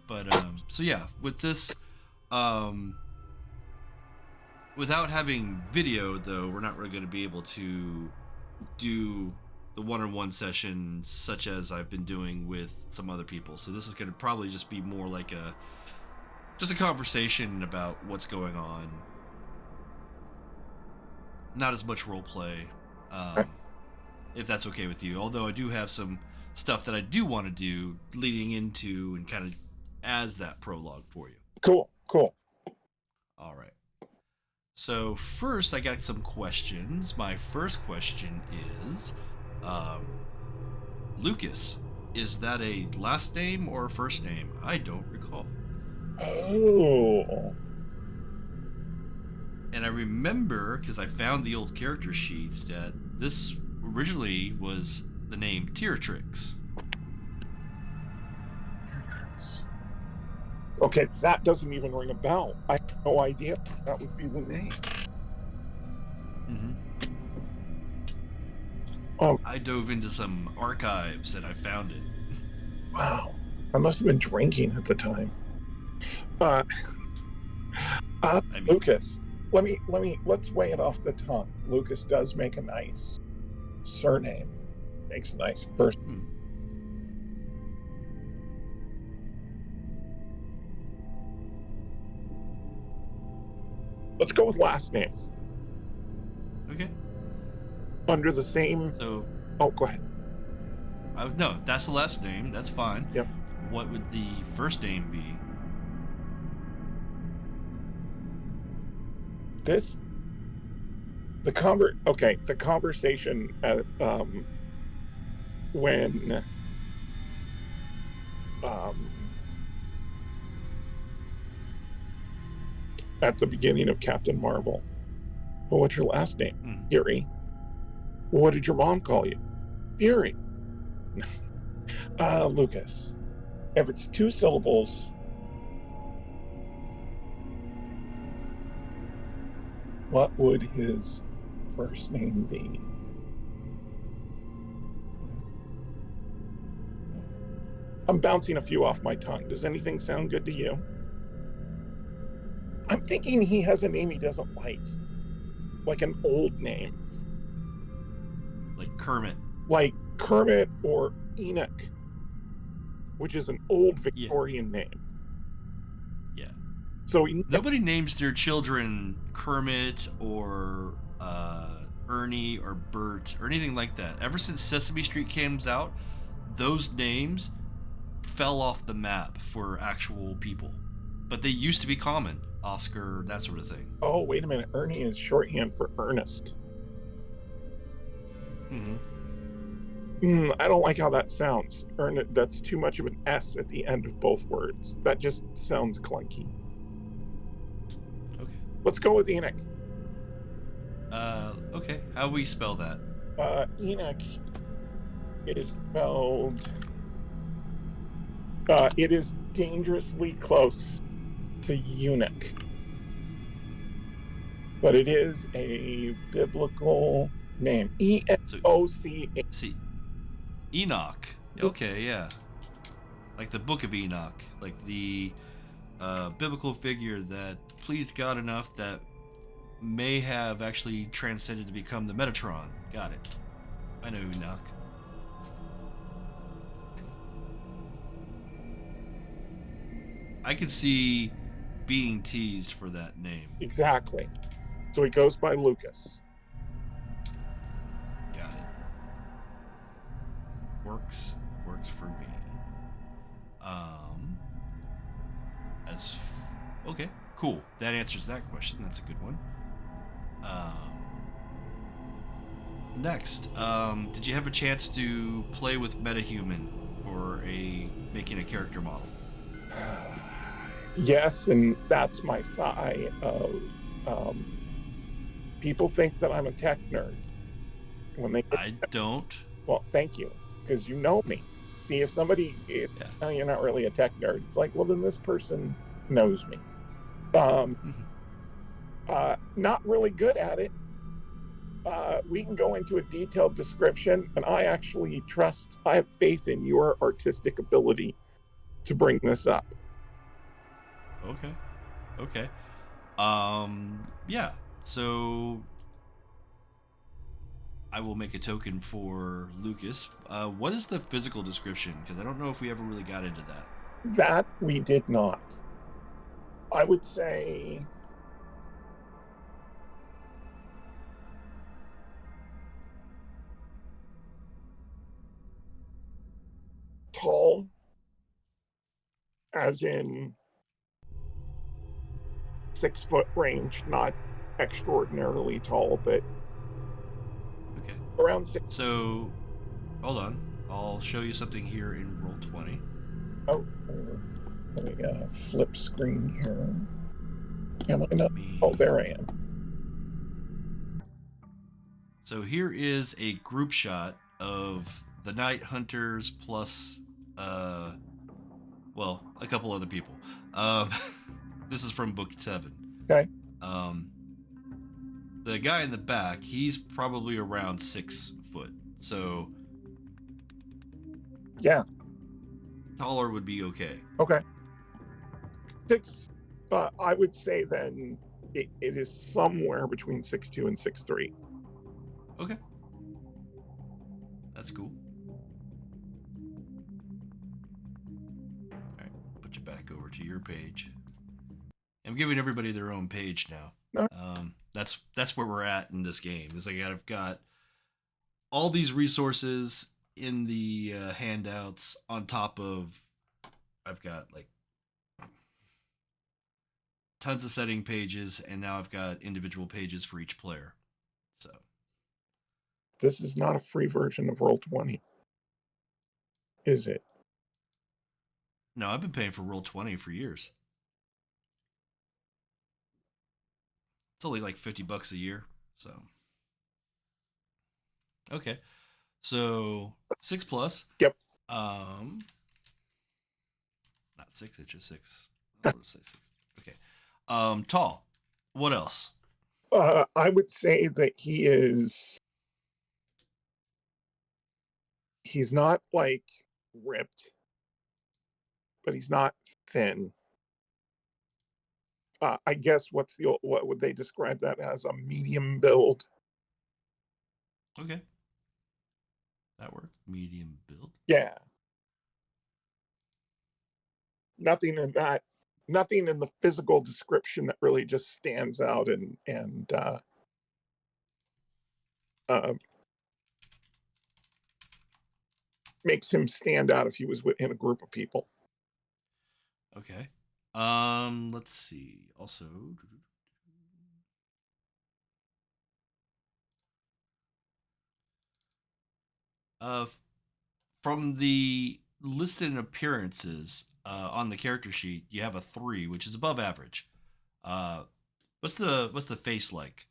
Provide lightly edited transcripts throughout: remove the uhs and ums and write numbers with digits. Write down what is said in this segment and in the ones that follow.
But so yeah, with this, without having video though, we're not really going to be able to do the one-on-one sessions such as I've been doing with some other people. So this is going to probably just be more like just a conversation about what's going on. Not as much role play, if that's okay with you. Although I do have some stuff that I do want to do leading into and kind of as that prologue for you. Cool. All right. So first, I got some questions. My first question is, Lucas, is that a last name or a first name? I don't recall. Oh. And I remember, because I found the old character sheets, that this originally was the name Tiratrix. Okay, that doesn't even ring a bell. I have no idea that would be the name. Mm-hmm. I dove into some archives and I found it. Wow, I must have been drinking at the time. Lucas, let's weigh it off the tongue. Lucas does make a nice surname. Makes a nice person. Let's go with last name. Okay. Under the same. So. Oh, go ahead. No, that's the last name. That's fine. Yep. What would the first name be? The conversation when at the beginning of Captain Marvel. Well, what's your last name? Fury. Well, what did your mom call you? Fury. Lucas. If it's 2 syllables, what would his first name be? I'm bouncing a few off my tongue. Does anything sound good to you? I'm thinking he has a name he doesn't like an old name. Like Kermit. Like Kermit or Enoch, which is an old Victorian name. Yeah. So nobody names their children Kermit or Ernie or Bert or anything like that. Ever since Sesame Street came out, those names fell off the map for actual people. But they used to be common. Oscar, that sort of thing. Oh, wait a minute. Ernie is shorthand for Ernest. I don't like how that sounds. That's too much of an S at the end of both words. That just sounds clunky. Okay. Let's go with Enoch. Okay. How do we spell that? Enoch is spelled... it is dangerously close to eunuch. But it is a biblical name. E-N-O-C-H. See, Enoch. Okay, yeah. Like the Book of Enoch. Like the biblical figure that pleased God enough that may have actually transcended to become the Metatron. Got it. I know Enoch. I could see being teased for that name. Exactly. So he goes by Lucas. Got it. Works for me. Okay, cool. That answers that question. That's a good one. Next, did you have a chance to play with MetaHuman for making a character model? Yes, and that's my side of people think that I'm a tech nerd. I don't. Well, thank you, because you know me. See, if somebody, oh, you're not really a tech nerd, it's like, well, then this person knows me. Not really good at it. We can go into a detailed description, and I actually I have faith in your artistic ability to bring this up. Okay. Okay. Yeah. So I will make a token for Lucas. What is the physical description? Because I don't know if we ever really got into that. That we did not. I would say tall, as in 6 foot range, not extraordinarily tall, but Okay. around six. So, hold on. I'll show you something here in Roll20. Oh, let me flip screen here. Am I not? Me. Oh, there I am. So here is a group shot of the Night Hunters plus, uh, well, a couple other people. Um, this is from Book 7. Okay. Um, the guy in the back, he's probably around 6 foot. So Yeah. taller would be okay. Okay. Six. I would say then it is somewhere between 6'2" and 6'3". Okay. That's cool. All right. Put you back over to your page. I'm giving everybody their own page now. That's where we're at in this game. Is like I've got all these resources in the handouts on top of I've got like tons of setting pages, and now I've got individual pages for each player. So This is not a free version of Roll20, is it? no, I've been paying for Roll20 for years. It's only like $50 a year. So okay, so 6 plus. Yep. Not 6 inches. Six. I'll just say 6. Okay. Tall. What else? I would say that he's not like ripped, but he's not thin. I guess what would they describe that as? A medium build. Okay, that works. Medium build. Yeah. Nothing in that. Nothing in the physical description that really just stands out and uh, makes him stand out if he was in a group of people. Okay. Let's see. Also, uh, from the listed appearances on the character sheet, you have a 3, which is above average. Uh, what's the face like?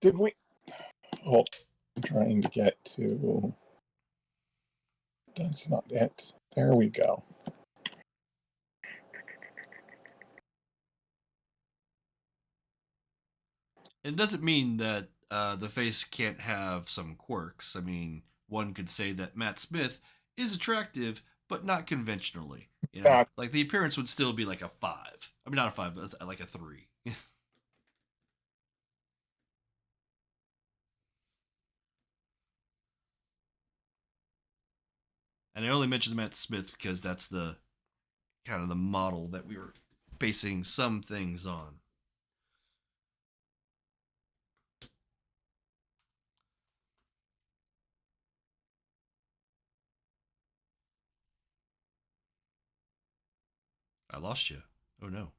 Did we? Oh, I'm trying to get to. That's not it. There we go. It doesn't mean that the face can't have some quirks. I mean, one could say that Matt Smith is attractive, but not conventionally. You know, Uh, like the appearance would still be like a 5. I mean, not a 5, but like a 3. And I only mentioned Matt Smith because that's the kind of the model that we were basing some things on. I lost you. Oh no.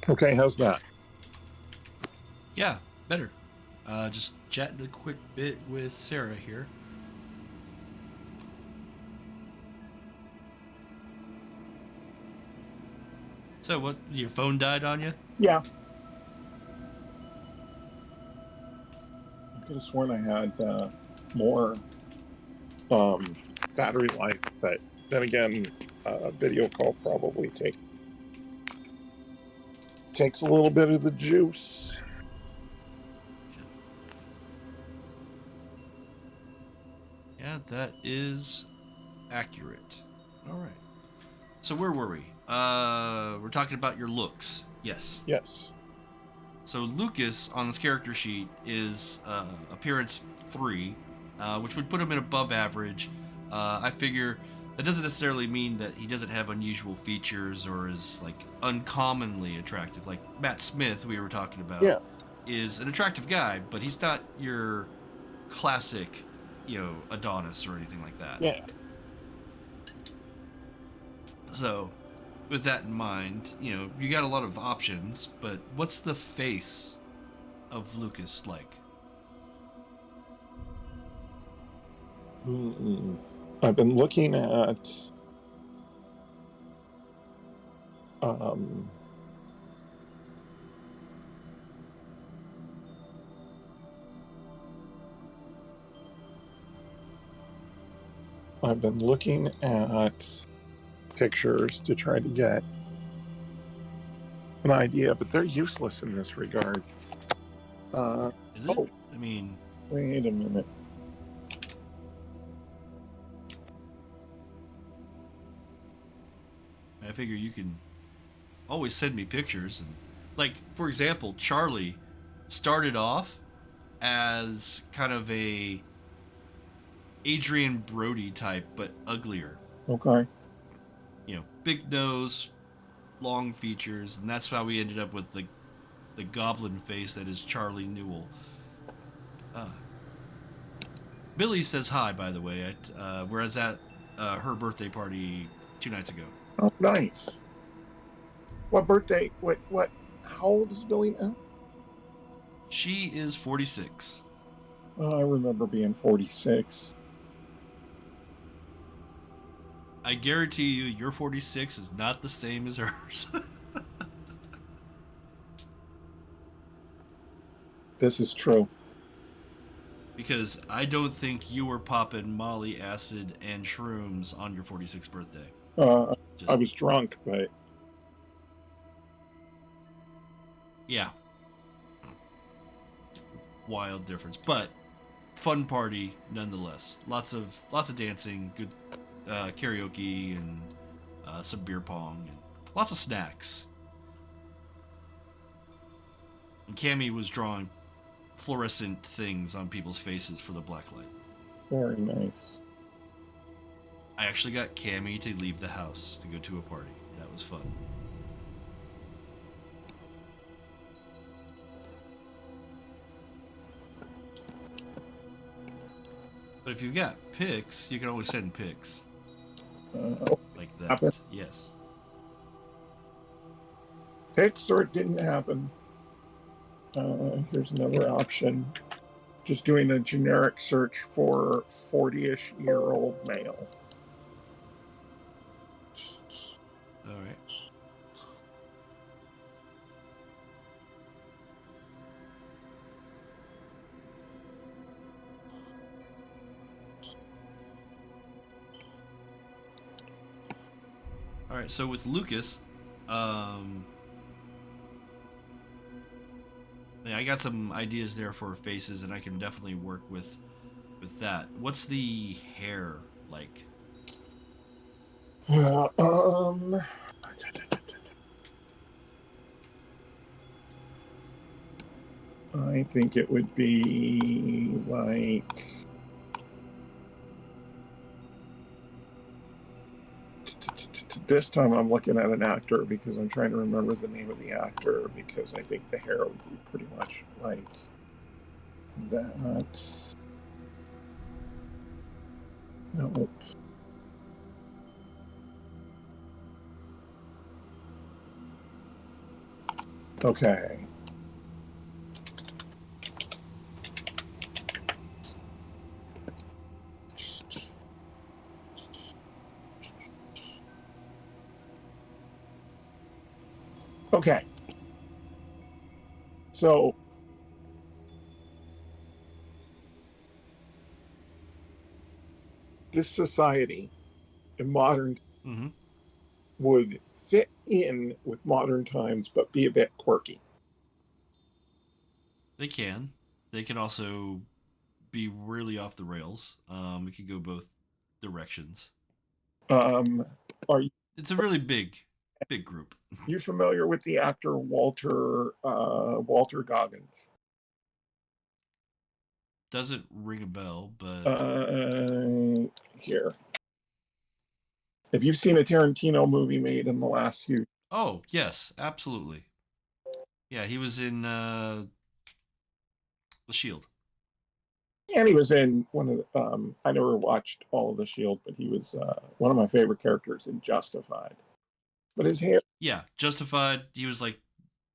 Okay, how's that? Yeah, better. Just chatting a quick bit with Sarah here. So what, your phone died on you? Yeah. I could have sworn I had more battery life, but then again, video call probably takes a little bit of the juice. Yeah, that is accurate. All right. So where were we? We're talking about your looks. Yes. Yes. So Lucas on his character sheet is appearance 3, which would put him in above average. I figure that doesn't necessarily mean that he doesn't have unusual features or is like uncommonly attractive. Like Matt Smith, we were talking about, Yeah. is an attractive guy, but he's not your classic, Adonis or anything like that. Yeah. So, with that in mind, you got a lot of options, but what's the face of Lucas like? I've been looking at um, I've been looking at pictures to try to get an idea, but they're useless in this regard. Is it? Oh, I mean, wait a minute. I figure you can always send me pictures. And, like, for example, Charlie started off as kind of a Adrian Brody type, but uglier. Okay. Big nose, long features, and that's how we ended up with the goblin face that is Charlie Newell. Billy says hi, by the way. We're at her birthday party 2 nights ago. Oh, nice. What birthday? What? How old is Billy now? She is 46. I remember being 46. I guarantee you, your 46 is not the same as hers. This is true. Because I don't think you were popping Molly acid and shrooms on your 46th birthday. I was drunk, but yeah, wild difference, but fun party nonetheless. Lots of dancing, good karaoke, and some beer pong, and lots of snacks. And Cammy was drawing fluorescent things on people's faces for the blacklight. very nice. I actually got Cammy to leave the house to go to a party. That was fun. But if you've got pics, you can always send pics. Like that. Happen. Yes. Pics or it didn't happen. Here's another option. Just doing a generic search for 40-ish year old male. All right. All right. So with Lucas, yeah, I got some ideas there for faces, and I can definitely work with that. What's the hair like? I think it would be like this time I'm looking at an actor because I'm trying to remember the name of the actor because I think the hair would be pretty much like that. No. Okay. Okay. So this society in modern Mm-hmm. would fit in with modern times, but be a bit quirky. They can. They can also be really off the rails. It could go both directions. Um, are It's a really big group. you familiar with the actor Walter Goggins? Doesn't ring a bell, but Here, if you've seen a Tarantino movie made in the last few, oh yes, absolutely. Yeah, he was in The Shield. and he was in one of the, I never watched all of The Shield, but he was one of my favorite characters in Justified. But his hair, Yeah, Justified. He was like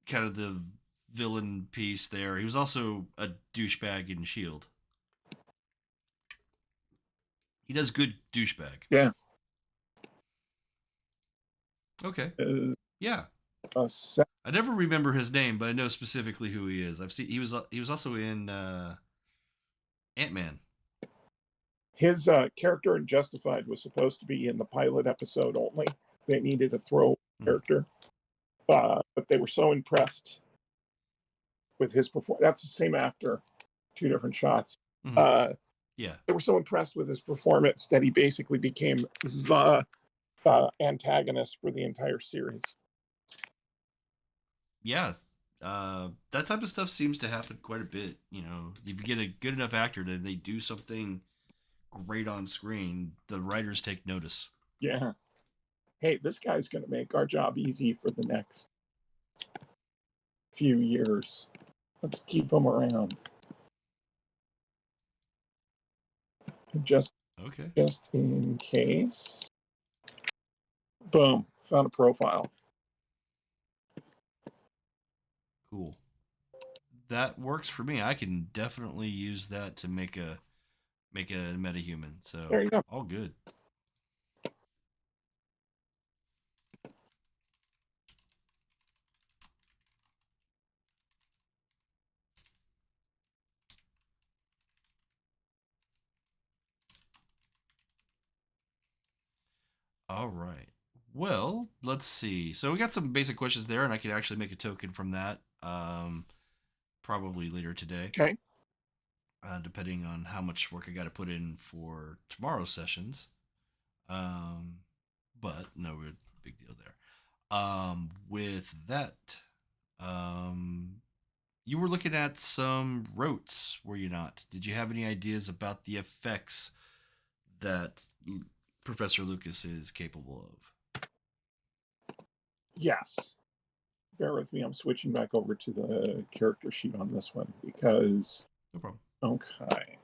kind of the villain piece there. He was also a douchebag in Shield. He does good douchebag. yeah, Okay. uh, Yeah. a se- I never remember his name, but I know specifically who he is. I've seen he was also in Ant-Man. his character in Justified was supposed to be in the pilot episode only. They needed a throw Mm. character, but they were so impressed with his performance. That's the same actor, two different shots. Mm-hmm. Uh, Yeah. they were so impressed with his performance that he basically became the antagonist for the entire series. Yeah. That type of stuff seems to happen quite a bit. You know, if you get a good enough actor that they do something great on screen, the writers take notice. Yeah. Hey, this guy's going to make our job easy for the next few years. Let's keep him around. Just, Okay. just in case. Boom. Found a profile. Cool. That works for me. I can definitely use that to make a metahuman. There So you go. all good. All right. Well, let's see. So we got some basic questions there, and I could actually make a token from that. Probably later today, Okay. depending on how much work I got to put in for tomorrow's sessions. Um, but no real big deal there. With that, um, you were looking at some rotes, were you not? Did you have any ideas about the effects that Professor Lucas is capable of? Yes. Bear with me. I'm switching back over to the character sheet on this one because, No problem. okay.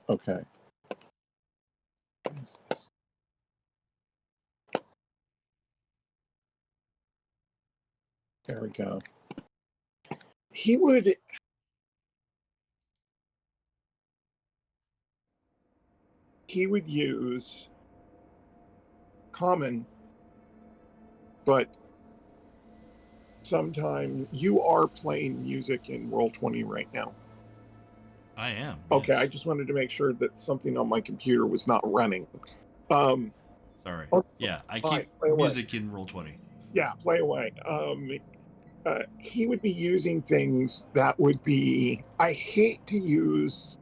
Okay. There we go. He would use common, but sometime you are playing music in Roll20 right now. I am. Okay, I Yes. just wanted to make sure that something on my computer was not running. Um, Sorry. oh, Yeah, I all right, keep play away. music in Roll20. Yeah, play away. He would be using things that would be. I hate to use.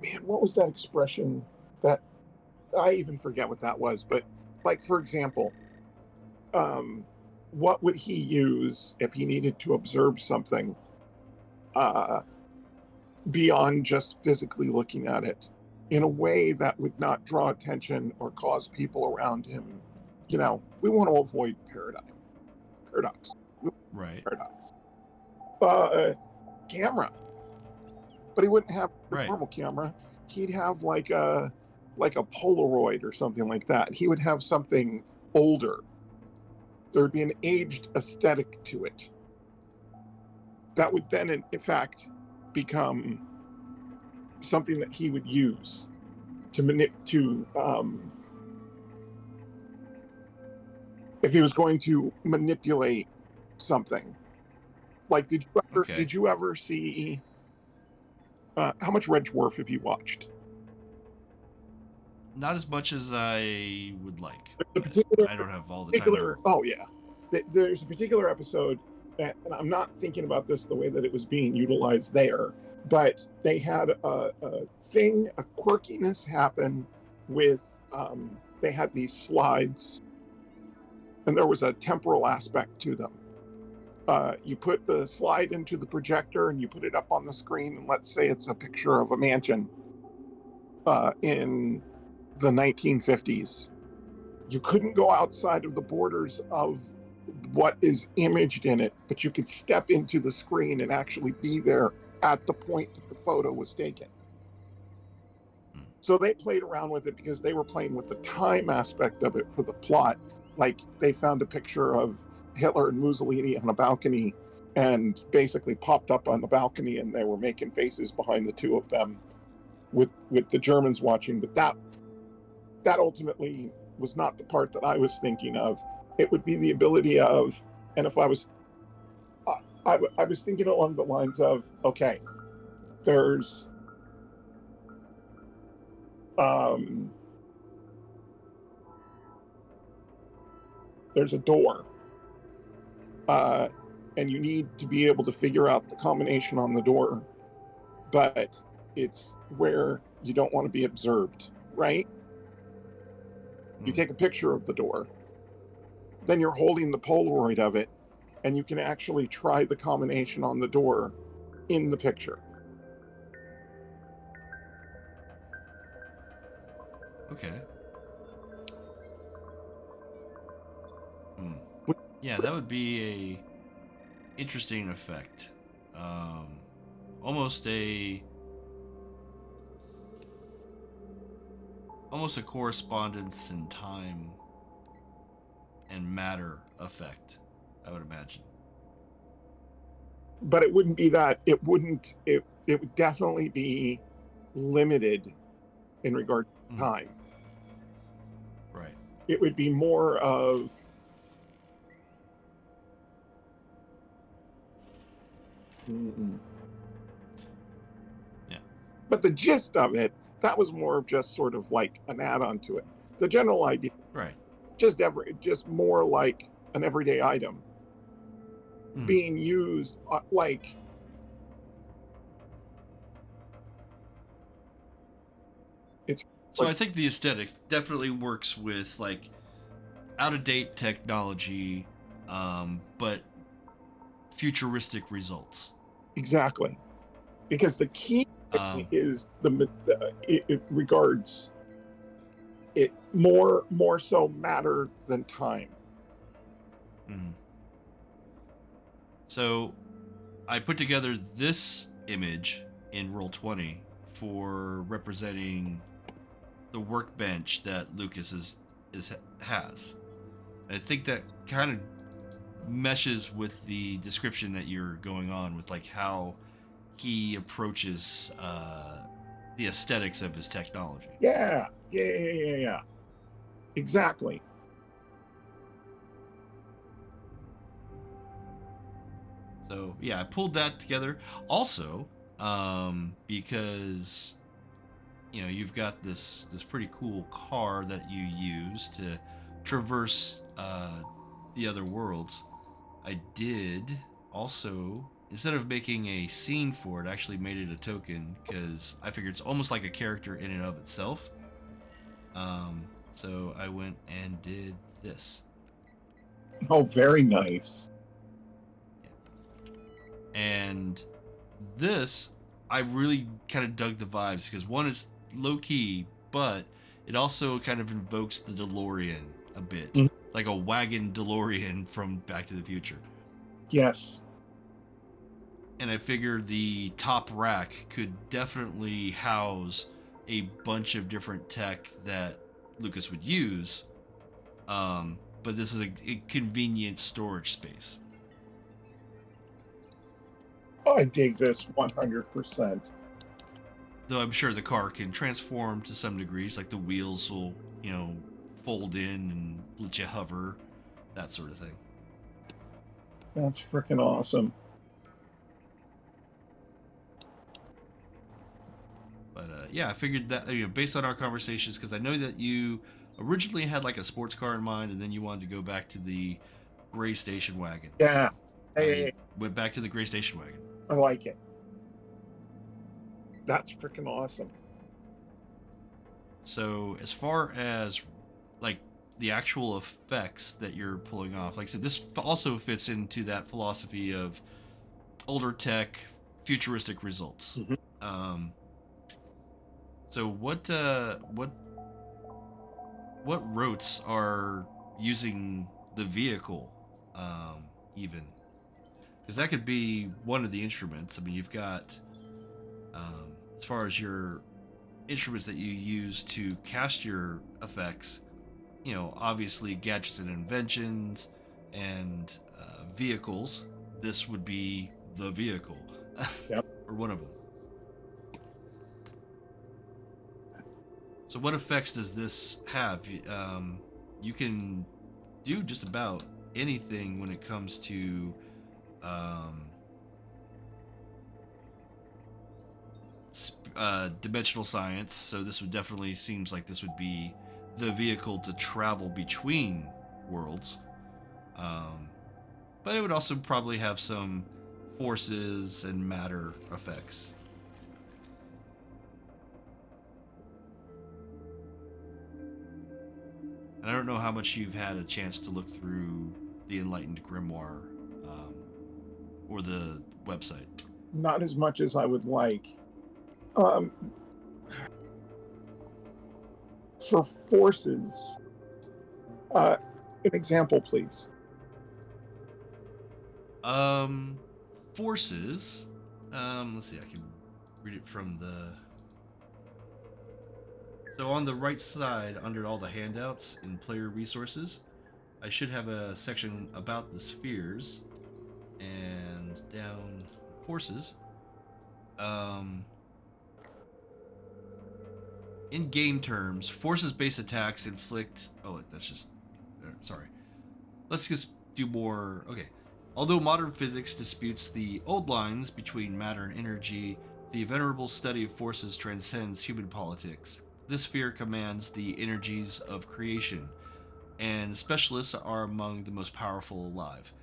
Man, what was that expression? That I even forget what that was. But like, for example, um, what would he use if he needed to observe something beyond just physically looking at it in a way that would not draw attention or cause people around him? We want to avoid paradox. Right. Paradox. Camera. But he wouldn't have a Right. normal camera. He'd have like a Polaroid or something like that. He would have something older. There would be an aged aesthetic to it. That would then, in fact, become something that he would use if he was going to manipulate something. Like, Okay. did you ever see? How much Red Dwarf have you watched? Not as much as I would like. I don't have all the time. Oh yeah, there's a particular episode that, and I'm not thinking about this the way that it was being utilized there, but they had a quirkiness happen with. They had these slides, and there was a temporal aspect to them. You put the slide into the projector and you put it up on the screen, and let's say it's a picture of a mansion in the 1950s. You couldn't go outside of the borders of what is imaged in it, but you could step into the screen and actually be there at the point that the photo was taken. So they played around with it because they were playing with the time aspect of it for the plot. Like, they found a picture of Hitler and Mussolini on a balcony and basically popped up on the balcony, and they were making faces behind the two of them with the Germans watching. But that ultimately was not the part that I was thinking of. It would be the ability of, and if I was thinking along the lines of, okay, there's a door, and you need to be able to figure out the combination on the door, but it's where you don't want to be observed, right? You take a picture of the door, then you're holding the Polaroid of it, and you can actually try the combination on the door in the picture. Okay. Yeah, that would be a interesting effect. Almost a correspondence in time and matter effect, I would imagine. But it wouldn't be that. It would definitely be limited in regard to time. Right. It would be more of yeah. But the gist of it, that was more of just sort of like an add-on to it. The general idea, right, just more like an everyday item being used, like. It's so like, I think the aesthetic definitely works with like out-of-date technology, but futuristic results. Exactly, because the key is it regards it more so matter than time. So I put together this image in Roll20 for representing the workbench that Lucas has. And I think that kind of meshes with the description that you're going on with, like how he approaches the aesthetics of his technology. Yeah. Exactly. So yeah, I pulled that together. Also, because you've got this pretty cool car that you use to traverse the other worlds. I did also, instead of making a scene for it, I actually made it a token because I figured it's almost like a character in and of itself. So I went and did this. Oh, very nice. And this, I really kind of dug the vibes because one, it's low key, but it also kind of invokes the DeLorean a bit, Mhm. like a wagon DeLorean from Back to the Future. Yes. And I figured the top rack could definitely house a bunch of different tech that Lucas would use. But this is a convenient storage space. Oh, I dig this 100%. Though I'm sure the car can transform to some degrees, like the wheels will, fold in and let you hover, that sort of thing. That's freaking awesome. But yeah, I figured that based on our conversations, because I know that you originally had like a sports car in mind, and then you wanted to go back to the gray station wagon. Yeah. So Hey, I went back to the gray station wagon. I like it. That's freaking awesome. So as far as like the actual effects that you're pulling off, like I said, this also fits into that philosophy of older tech, futuristic results. Mhm. So what rotes are using the vehicle, even because that could be one of the instruments. I mean, you've got as far as your instruments that you use to cast your effects, obviously gadgets and inventions and vehicles. This would be the vehicle, Yep. or one of them. So, what effects does this have? You can do just about anything when it comes to um, dimensional science. So, this would definitely seems like this would be the vehicle to travel between worlds. Um, but it would also probably have some forces and matter effects. And I don't know how much you've had a chance to look through the Enlightened Grimoire, or the website. Not as much as I would like. Um, for forces, an example, please. Forces. Let's see. I can read it from the. So on the right side, under all the handouts in player resources, I should have a section about the spheres, and down forces. Um, in game terms, forces-based attacks inflict. Oh, that's just. Sorry. Let's just do more. Okay. Although modern physics disputes the old lines between matter and energy, the venerable study of forces transcends human politics. This sphere commands the energies of creation, and specialists are among the most powerful alive.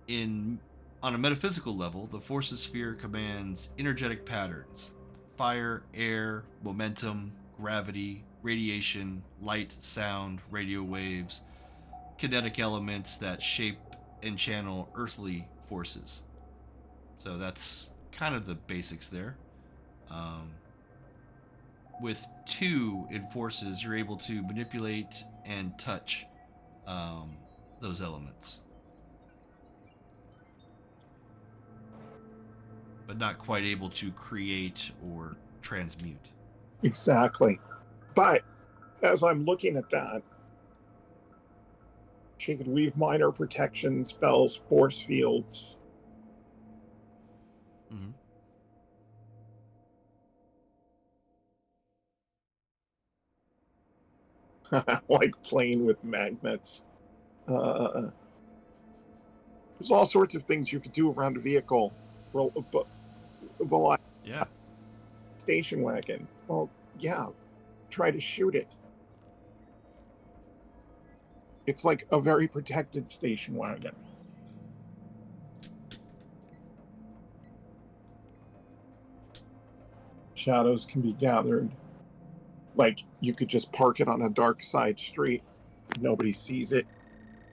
In On a metaphysical level, the forces sphere commands energetic patterns: fire, air, momentum, gravity, radiation, light, sound, radio waves, kinetic elements that shape and channel earthly forces. So that's kind of the basics there. Um, with two in forces, you're able to manipulate and touch um, those elements, but not quite able to create or transmute. Exactly. But as I'm looking at that, she could weave minor protection spells, force fields. Mm-hmm. Like playing with magnets. There's all sorts of things you could do around a vehicle. Well, Yeah. station wagon. Well, yeah, try to shoot it. It's like a very protected station wagon. Shadows can be gathered. Like you could just park it on a dark side street. Nobody sees it.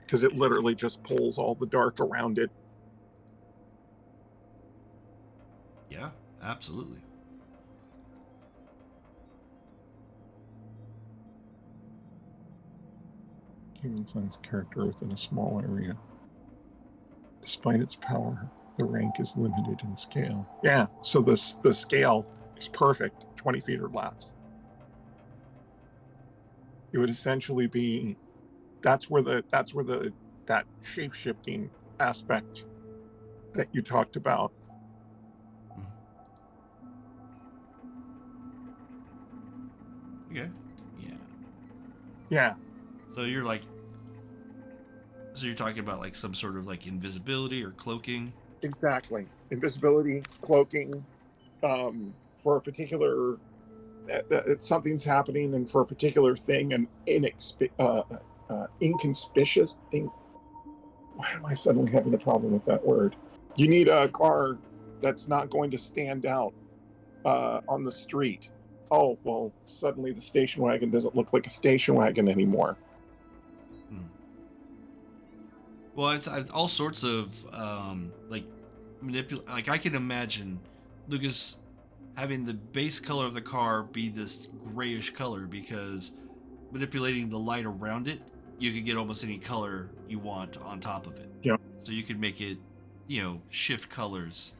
because it literally just pulls all the dark around it. Yeah, absolutely. Human finds character within a small area. Despite its power, the rank is limited in scale. Yeah, so the scale is perfect, 20 feet or less. It would essentially be that's where that shape-shifting aspect that you talked about. Okay. Yeah. Yeah. So you're talking about like some sort of like invisibility or cloaking. Exactly. Invisibility, cloaking, for a particular something's happening, and for a particular thing, an inconspicuous thing. Why am I suddenly having a problem with that word? You need a car that's not going to stand out on the street. Oh, well, suddenly the station wagon doesn't look like a station wagon anymore. Well, it's all sorts of like Like I can imagine Lucas having the base color of the car be this grayish color because manipulating the light around it, you could get almost any color you want on top of it. Yeah. So you could make it, shift colors.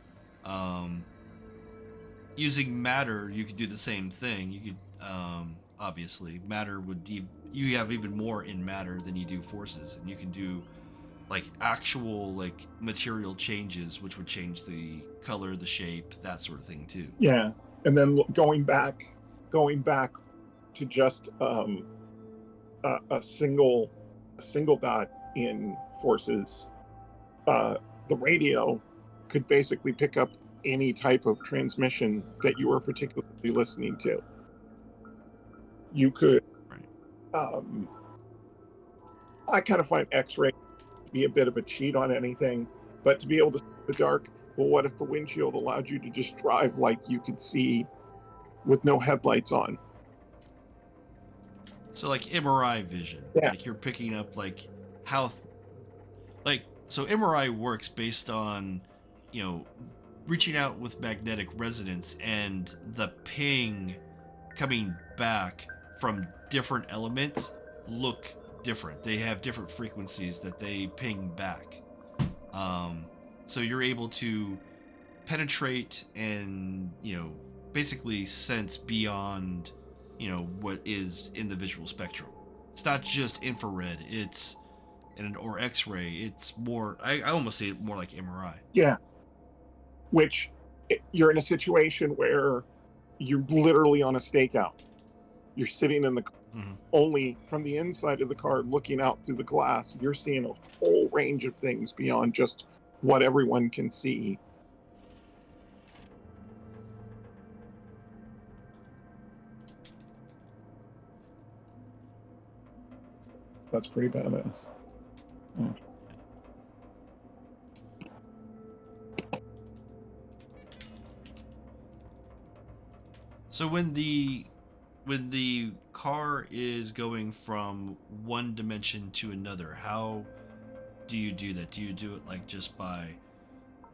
Um, Using matter, you could do the same thing. You could, obviously, matter you have even more in matter than you do forces, and you can do like actual like material changes, which would change the color, the shape, that sort of thing too. Yeah, and then going back to just a single dot in forces. The radio could basically pick up any type of transmission that you were particularly listening to. You could, Right. I kind of find X-ray to be a bit of a cheat on anything, but to be able to see the dark, well, what if the windshield allowed you to just drive like you could see with no headlights on? So like MRI vision, Yeah. like you're picking up like how, so MRI works based on, reaching out with magnetic resonance and the ping coming back from different elements look different. They have different frequencies that they ping back. So you're able to penetrate and, basically sense beyond, what is in the visual spectrum. It's not just infrared, or X-ray. It's more, I almost say it more like MRI. Yeah. Which you're in a situation where you're literally on a stakeout. You're sitting in the only from the inside of the car looking out through the glass. You're seeing a whole range of things beyond just what everyone can see. That's pretty badass. Yeah. So when the car is going from one dimension to another, how do you do that? Do you do it like just by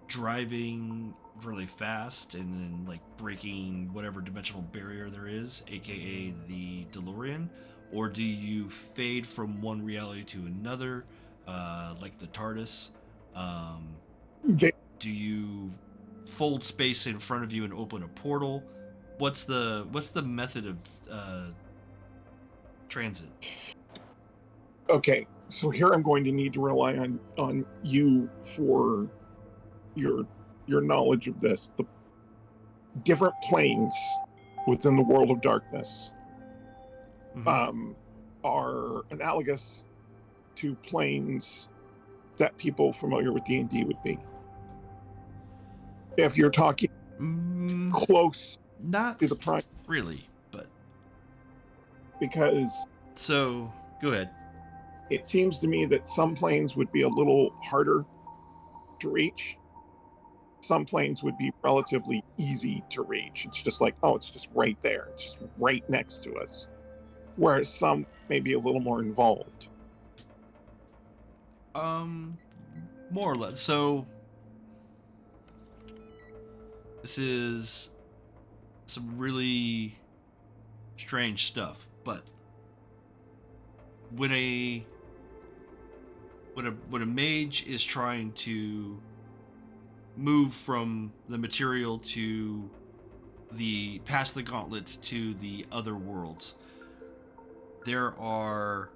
driving really fast and then like breaking whatever dimensional barrier there is, aka the DeLorean, or do you fade from one reality to another, like the TARDIS? Do you fold space in front of you and open a portal? What's the method of transit? Okay, so here I'm going to need to rely on you for your knowledge of this. The different planes within the world of darkness are analogous to planes that people familiar with D&D would be. If you're talking close not to the prime, really, but because so go ahead. It seems to me that some planes would be a little harder to reach. Some planes would be relatively easy to reach. It's just like, oh, it's just right there. It's just right next to us. Whereas some may be a little more involved. Um, more or less. So this is some really strange stuff, but when a when a mage is trying to move from the material to the past the gauntlet to the other worlds, there's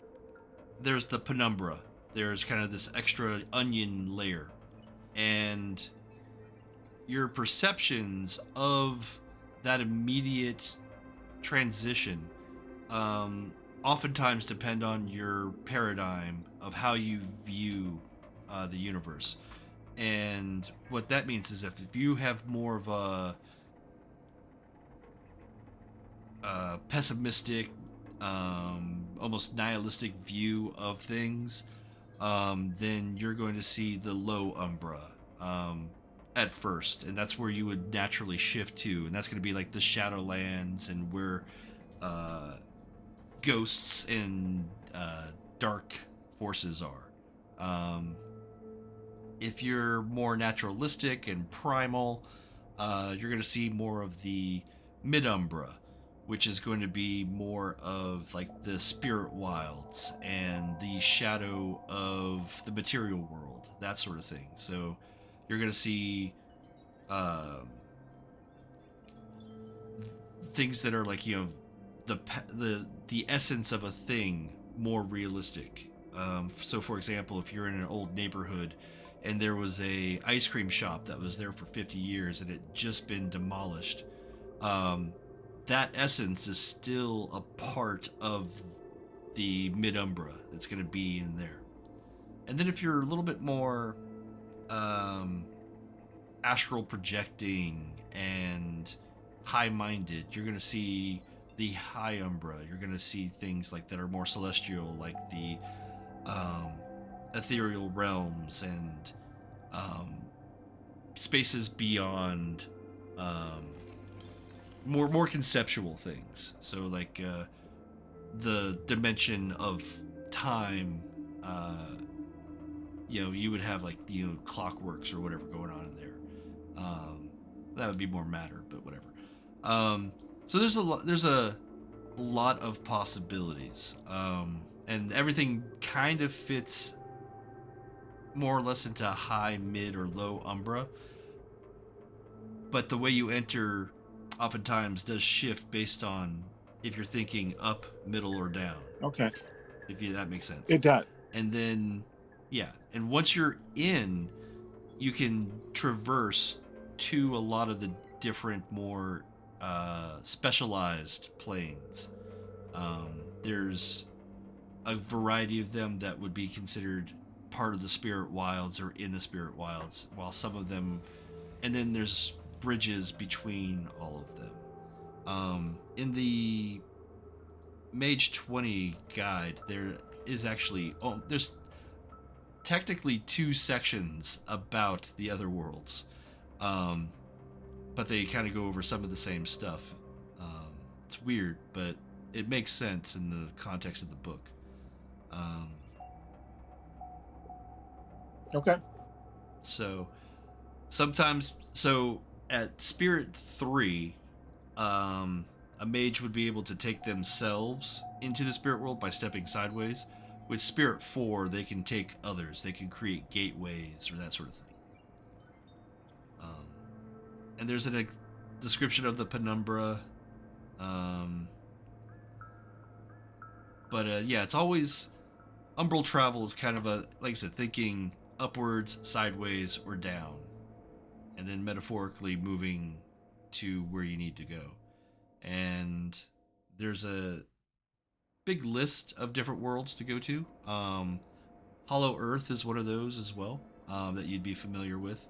the penumbra. There's kind of this extra onion layer, and your perceptions of that immediate transition um, oftentimes depend on your paradigm of how you view the universe. And what that means is if you have more of a pessimistic, almost nihilistic view of things, then you're going to see the low umbra at first, and that's where you would naturally shift to, and that's going to be like the Shadowlands and where uh, ghosts and dark forces are. If you're more naturalistic and primal, you're going to see more of the mid-umbra, which is going to be more of like the spirit wilds and the shadow of the material world, that sort of thing. So you're going to see um, things that are like, the essence of a thing more realistic. So for example, if you're in an old neighborhood and there was a ice cream shop that was there for 50 years and it just been demolished, um, that essence is still a part of the mid-umbra that's going to be in there. And then if you're a little bit more um, astral projecting and high-minded, you're going to see the high umbra. You're going to see things like that are more celestial, like the um, ethereal realms and um, spaces beyond, um, more conceptual things. So like the dimension of time. You would have like clockworks or whatever going on in there. That would be more matter, but whatever. So there's a lot of possibilities, and everything kind of fits more or less into high, mid, or low umbra. But the way you enter oftentimes does shift based on if you're thinking up, middle, or down. Okay. If that makes sense. It does. And then, yeah, and once you're in, you can traverse to a lot of the different, more specialized planes. There's a variety of them that would be considered part of the spirit wilds or in the spirit wilds, while some of them, and then there's bridges between all of them. In the Mage 20 guide, there is actually there's technically two sections about the other worlds, but they kind of go over some of the same stuff. It's weird, but it makes sense in the context of the book. Okay. So at Spirit 3, a mage would be able to take themselves into the spirit world by stepping sideways. With Spirit 4, they can take others. They can create gateways or that sort of thing. And there's a description of the penumbra. Yeah, it's always umbral travel is kind of like I said, thinking upwards, sideways, or down, and then metaphorically moving to where you need to go. And there's a big list of different worlds to go to. Hollow Earth is one of those as well, that you'd be familiar with.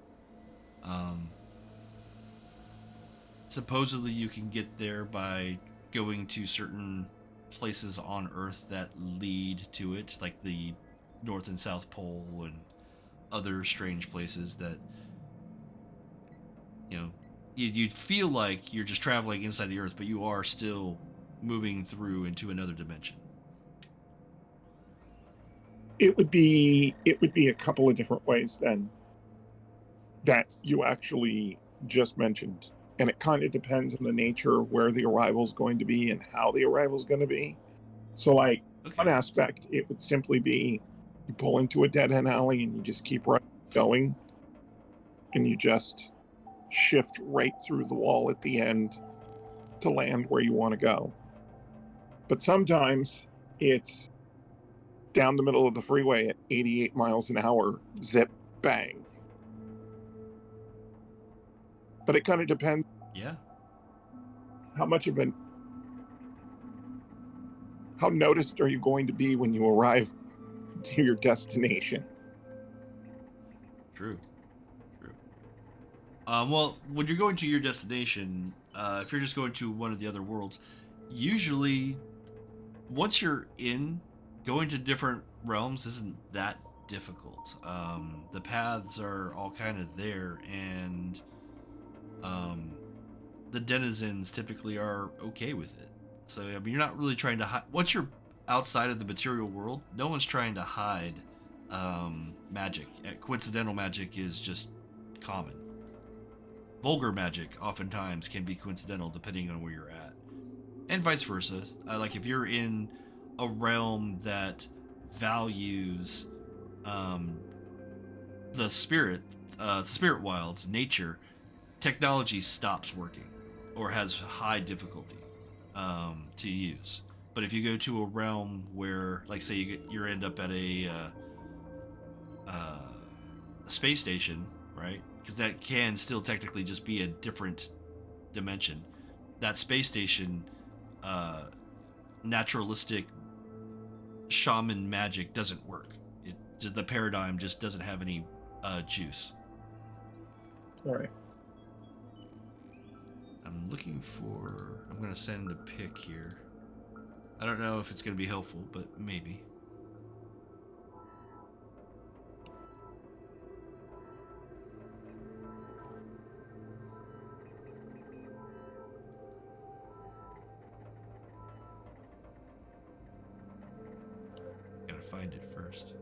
Supposedly you can get there by going to certain places on Earth that lead to it, like the North and South Pole and other strange places that you'd feel like you're just traveling inside the Earth, but you are still moving through into another dimension. it would be a couple of different ways then that you actually just mentioned. And it kind of depends on the nature of where the arrival is going to be and how the arrival is going to be. So, like, one Okay. aspect, it would simply be you pull into a dead end alley and you just keep right going, and you just shift right through the wall at the end to land where you want to go. But sometimes it's down the middle of the freeway at 88 miles an hour, zip, bang. But it kind of depends Yeah. how much of an how noticed are you going to be when you arrive to your destination. True. True. Well, when you're going to your destination, if you're just going to one of the other worlds, usually once you're in, going to different realms isn't that difficult. The paths are all kind of there, and um, the denizens typically are okay with it. So I mean, you're not really trying to hide. Once you're outside of the material world, no one's trying to hide magic. Coincidental magic is just common. Vulgar magic oftentimes can be coincidental depending on where you're at, and vice versa. Like if you're in a realm that values um, the spirit wilds, nature, technology stops working or has high difficulty to use. But if you go to a realm where, like, say you end up at uh, a space station, right? Because that can still technically just be a different dimension. That space station, uh, naturalistic shaman magic doesn't work. The paradigm just doesn't have any juice. All right. I'm looking for. I'm gonna send a pic here. I don't know if it's gonna be helpful, but maybe. Gotta find it first.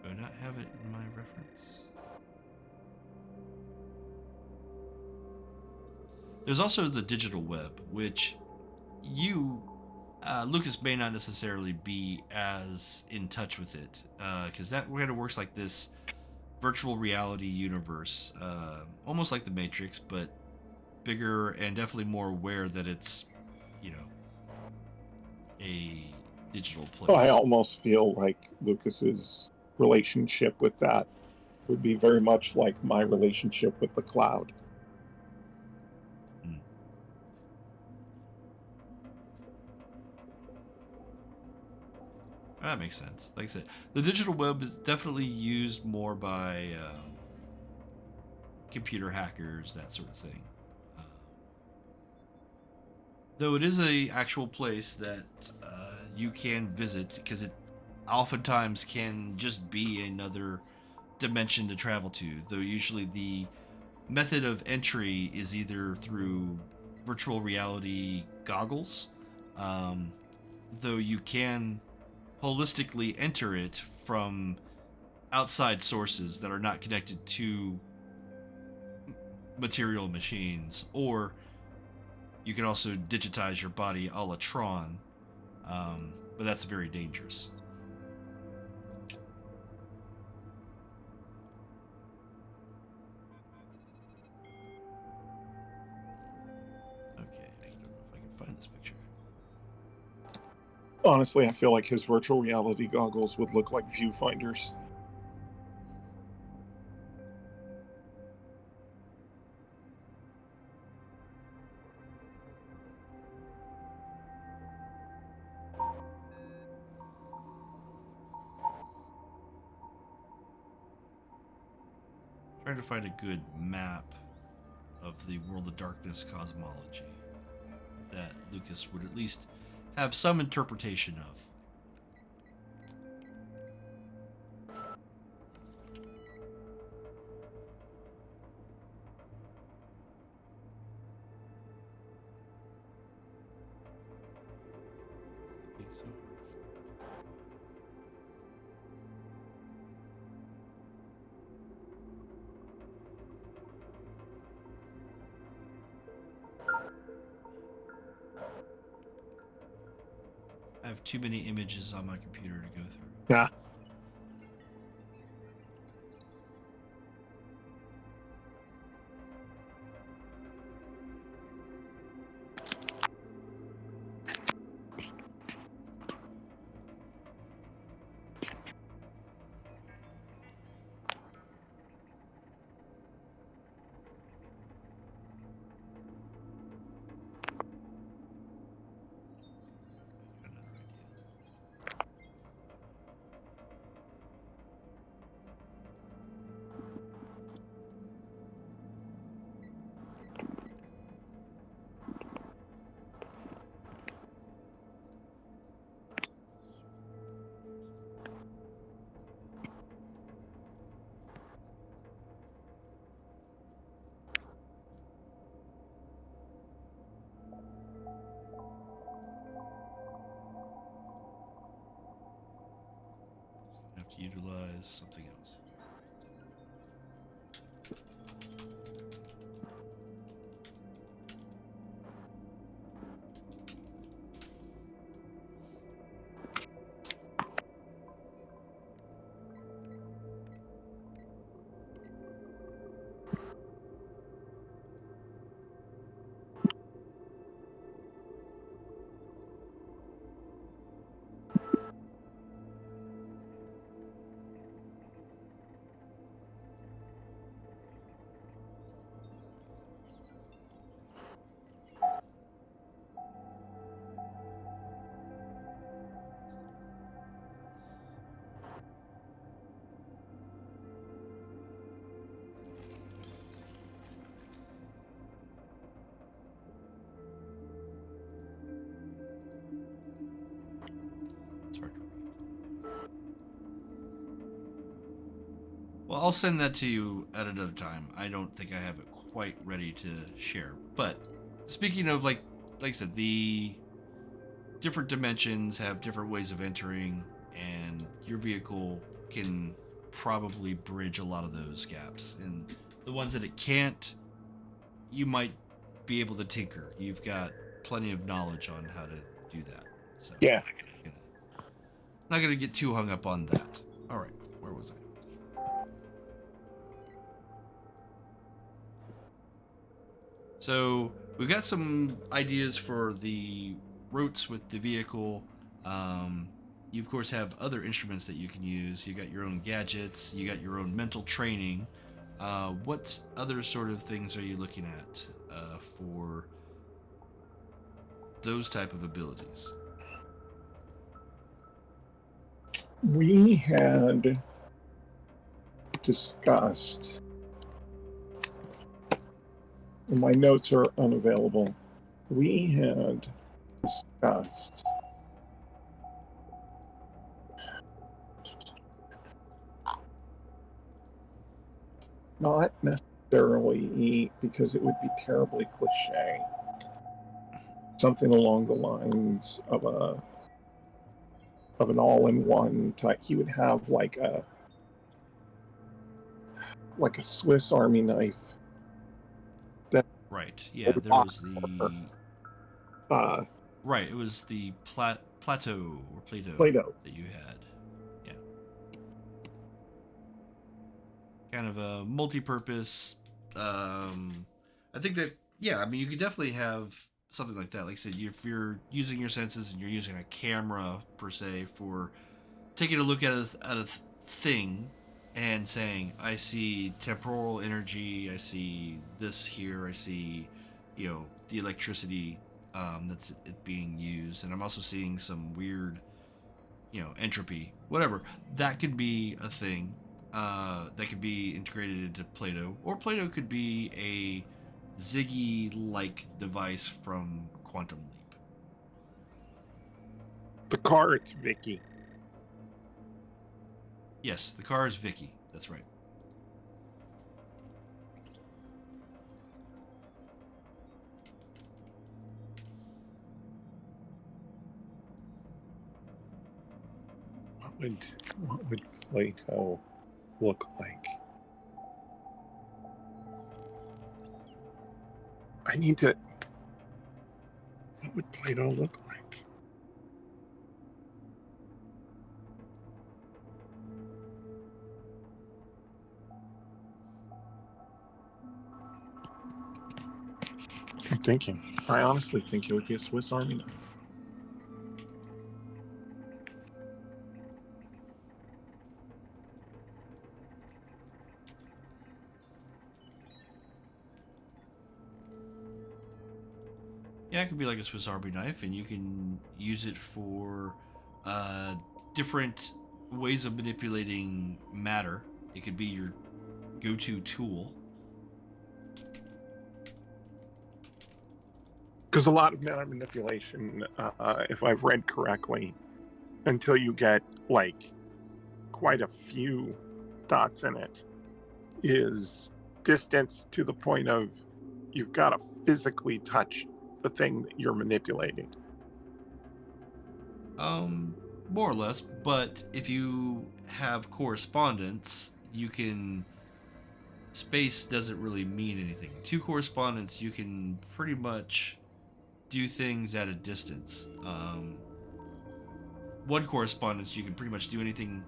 Do I not have it in my reference? There's also the digital web, which you, Lucas, may not necessarily be as in touch with it, because that kind of works like this virtual reality universe, almost like the Matrix, but bigger and definitely more aware that it's, you know, a digital Oh, I place. almost feel like Lucas's relationship with that would be very much like my relationship with the cloud. Mm. That makes sense. Like I said, the digital web is definitely used more by computer hackers, that sort of thing. Uh, though it is a actual place that you can visit because it oftentimes can just be another dimension to travel to. Though usually the method of entry is either through virtual reality goggles, um, though you can holistically enter it from outside sources that are not connected to material machines, or you can also digitize your body a la Tron, but that's very dangerous. Okay, I don't know if I can find this picture. Honestly, I feel like his virtual reality goggles would look like viewfinders. Trying to find a good map of the World of Darkness cosmology that Lucas would at least have some interpretation of. I have too many images on my computer to go through. Yeah. Have to utilize something else. It's hard to read. Well, I'll send that to you at another time. I don't think I have it quite ready to share. But speaking of like I said, the different dimensions have different ways of entering, and your vehicle can probably bridge a lot of those gaps. And the ones that it can't, you might be able to tinker. You've got plenty of knowledge on how to do that. So Yeah. Not gonna get too hung up on that. All right, where was I? So we've got some ideas for the routes with the vehicle. You of course have other instruments that you can use. You got your own gadgets. You got your own mental training. What other sort of things are you looking at for those type of abilities? We had discussed, and my notes are unavailable. We had discussed not necessarily, because it would be terribly cliche, something along the lines of an all-in-one type. He would have like a Swiss Army knife. Right. Yeah. There was the. Right. It was the Plateau or Play-Doh that you had. Yeah. Kind of a multi-purpose. I think that I mean you could definitely have something like that. Like I said, if you're using your senses and you're using a camera per se for taking a look at a thing and saying, I see temporal energy, I see this here, I see, the electricity that's it being used, and I'm also seeing some weird, entropy, whatever. That could be a thing that could be integrated into Plato, or Plato could be a Ziggy-like device from Quantum Leap. The car, it's Vicky. Yes, the car is Vicky. That's right. What would Plato look like? I need to. What would Plato look like? I'm thinking. I honestly think it would be a Swiss Army knife. Yeah, it could be like a Swiss Army knife, and you can use it for different ways of manipulating matter. It could be your go-to tool. Because a lot of matter manipulation, if I've read correctly, until you get like quite a few dots in it, is distance to the point of you've got to physically touch the thing that you're manipulating. More or less, but if you have correspondence, you can. Space doesn't really mean anything. Two correspondence, you can pretty much do things at a distance. One correspondence, you can pretty much do anything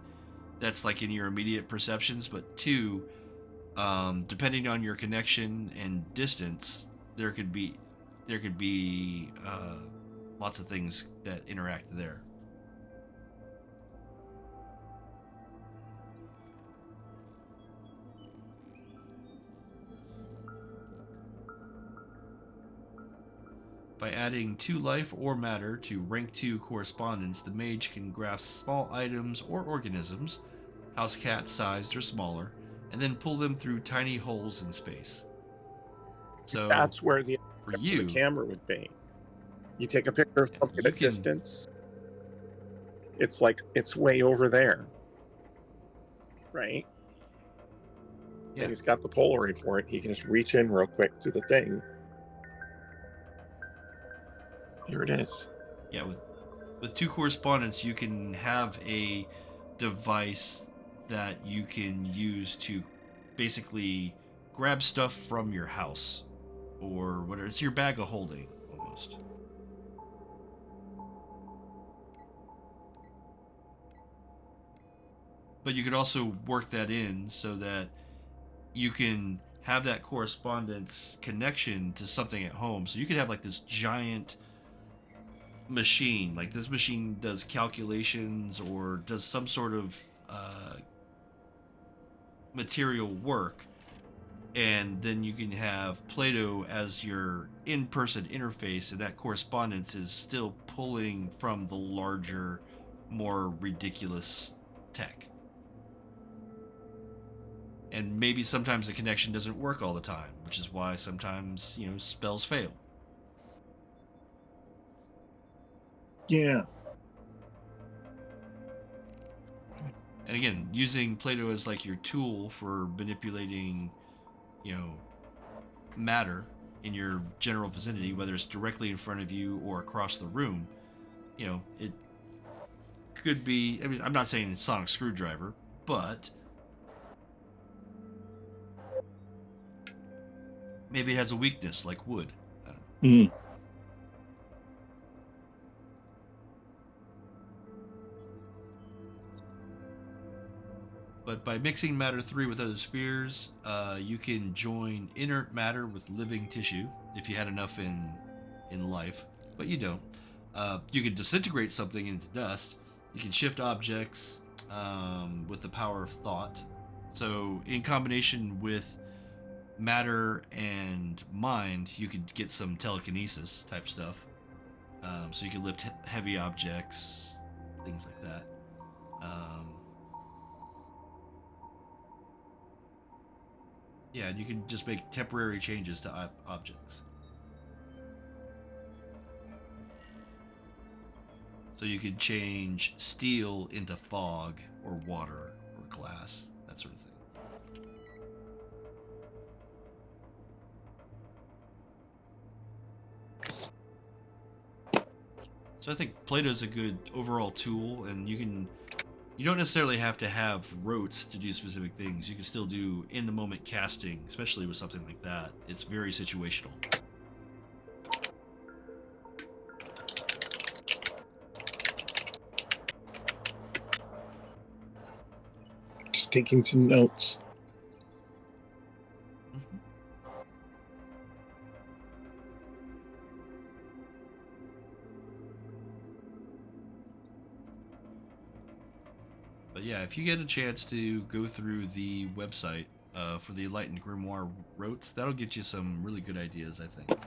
that's like in your immediate perceptions, but two, depending on your connection and distance, there could be lots of things that interact there. By adding 2 life or matter to rank 2 correspondence, the mage can grasp small items or organisms, house cat sized or smaller, and then pull them through tiny holes in space. So that's where the camera would be. You take a picture of something at a distance. It's like it's way over there, right? Yeah. And he's got the Polaroid for it. He can just reach in real quick to the thing. Here it is. Yeah, with 2 correspondence, you can have a device that you can use to basically grab stuff from your house or whatever. It's your bag of holding almost. But you could also work that in so that you can have that correspondence connection to something at home. So you could have like this giant machine, like this machine does calculations or does some sort of material work, and then you can have Plato as your in-person interface, and that correspondence is still pulling from the larger, more ridiculous tech. And maybe sometimes the connection doesn't work all the time, which is why sometimes, spells fail. Yeah. And again, using Plato as like your tool for manipulating, matter in your general vicinity, whether it's directly in front of you or across the room, it could be. I mean, I'm not saying it's sonic screwdriver, but maybe it has a weakness like wood. I don't know. But by mixing matter 3 with other spheres, you can join inert matter with living tissue if you had enough in life, but you don't. You can disintegrate something into dust. You can shift objects with the power of thought. So in combination with matter and mind, you could get some telekinesis type stuff. So you can lift heavy objects, things like that. Yeah, and you can just make temporary changes to objects. So you could change steel into fog or water or glass, that sort of thing. So I think Play-Doh's a good overall tool, and you don't necessarily have to have rotes to do specific things. You can still do in the moment casting, especially with something like that. It's very situational. Just taking some notes. Mm-hmm. But yeah, if you get a chance to go through the website for the Enlightened Grimoire rotes, that'll get you some really good ideas, I think.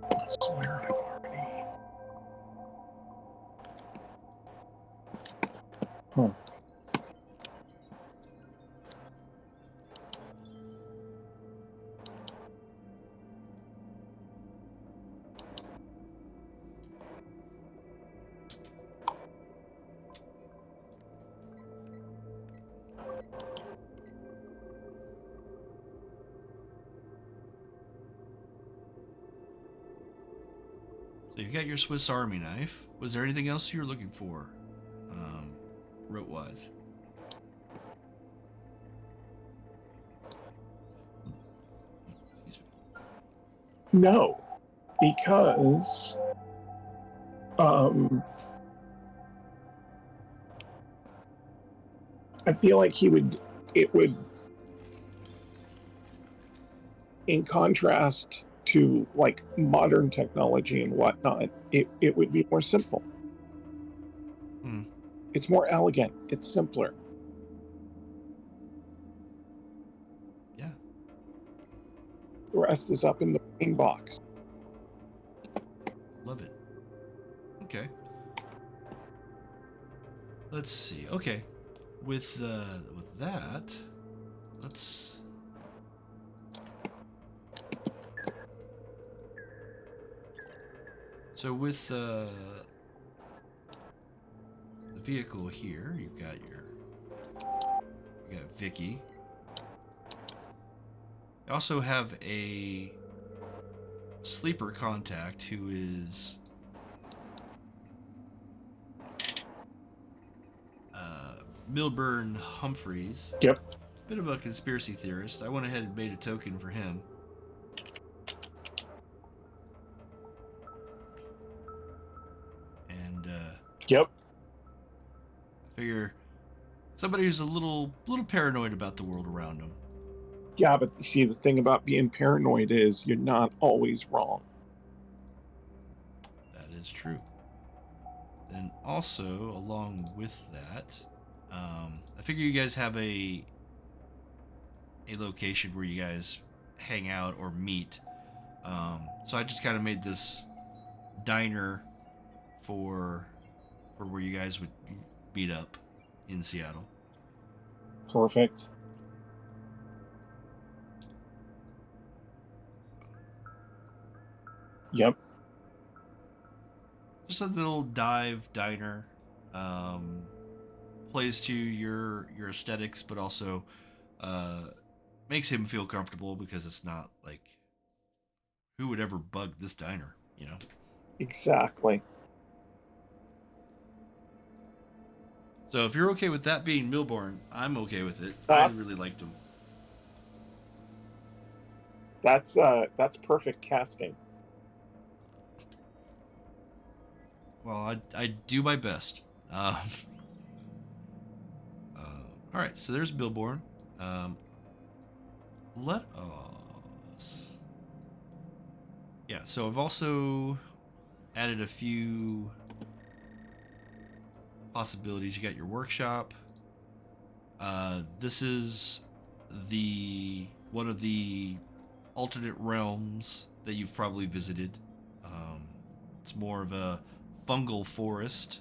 I swear I've already. Huh. So you've got your Swiss Army knife. Was there anything else you were looking for, rote-wise? Excuse me. No, because I feel like it would, in contrast to like modern technology and whatnot, it would be more simple. Hmm. It's more elegant. It's simpler. Yeah. The rest is up in the main box. Love it. Okay. Let's see. Okay. With that, let's. So with the vehicle here, you got Vicky. You also have a sleeper contact who is Milburn Humphreys. Yep. Bit of a conspiracy theorist. I went ahead and made a token for him. And Yep. I figure somebody who's a little paranoid about the world around them. Yeah, but see, the thing about being paranoid is you're not always wrong. That is true. Then also, along with that, I figure you guys have a location where you guys hang out or meet. So I just kind of made this diner for where you guys would meet up in Seattle. Perfect. Yep. Just a little dive diner. Plays to your aesthetics, but also makes him feel comfortable because it's not like who would ever bug this diner, you know? Exactly. So if you're okay with that being Milborn, I'm okay with it. I Awesome. really liked him. That's perfect casting. Well, I do my best. All right, so there's Milborn. Let us. Yeah, so I've also added a few possibilities. You got your workshop. This is one of the alternate realms that you've probably visited. It's more of a fungal forest,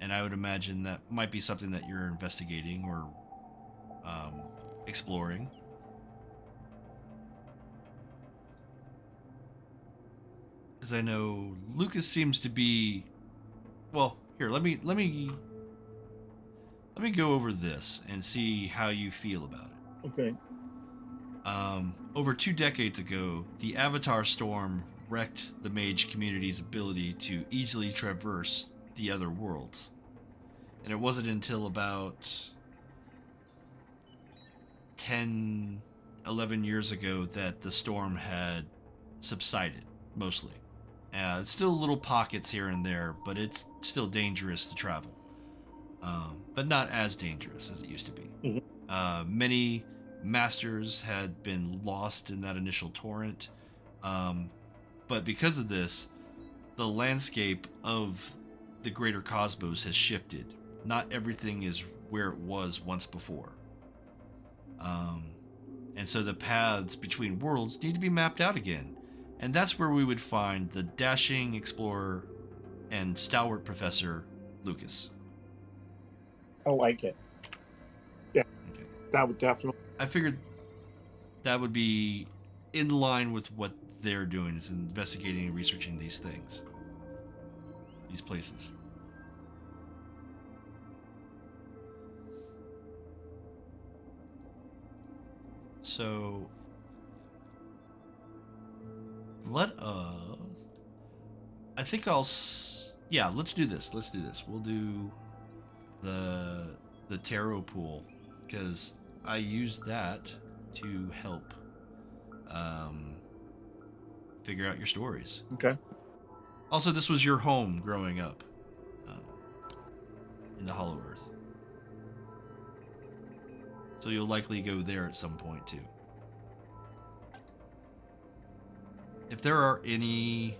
and I would imagine that might be something that you're investigating or exploring. Because I know Lucas seems to be. Well, here, let me go over this and see how you feel about it. Okay. Over 2 decades ago, the Avatar Storm wrecked the mage community's ability to easily traverse the other worlds. And it wasn't until about 10, 11 years ago that the storm had subsided, mostly. It's still little pockets here and there, but it's still dangerous to travel. But not as dangerous as it used to be. Many masters had been lost in that initial torrent. But because of this, the landscape of the greater cosmos has shifted. Not everything is where it was once before. And so the paths between worlds need to be mapped out again. And that's where we would find the dashing explorer and stalwart professor, Lucas. I like it. Yeah, Okay. that would definitely. I figured that would be in line with what they're doing, is investigating and researching these things, these places. So I think yeah, let's do this. We'll do the tarot pool, because I used that to help figure out your stories. Okay. Also, this was your home growing up in the Hollow Earth. So you'll likely go there at some point too. If there are any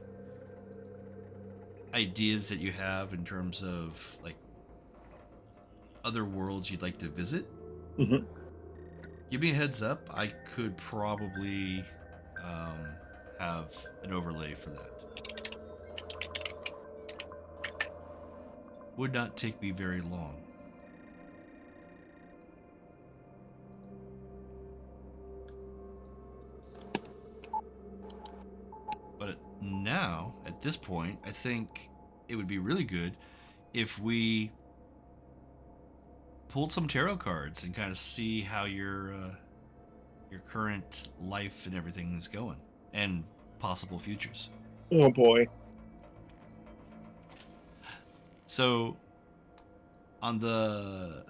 ideas that you have in terms of like other worlds you'd like to visit, give me a heads up. I could probably have an overlay for that. Would not take me very long. But now, at this point, I think it would be really good if we pulled some tarot cards and kind of see how your current life and everything is going, and possible futures. Oh boy. So, on the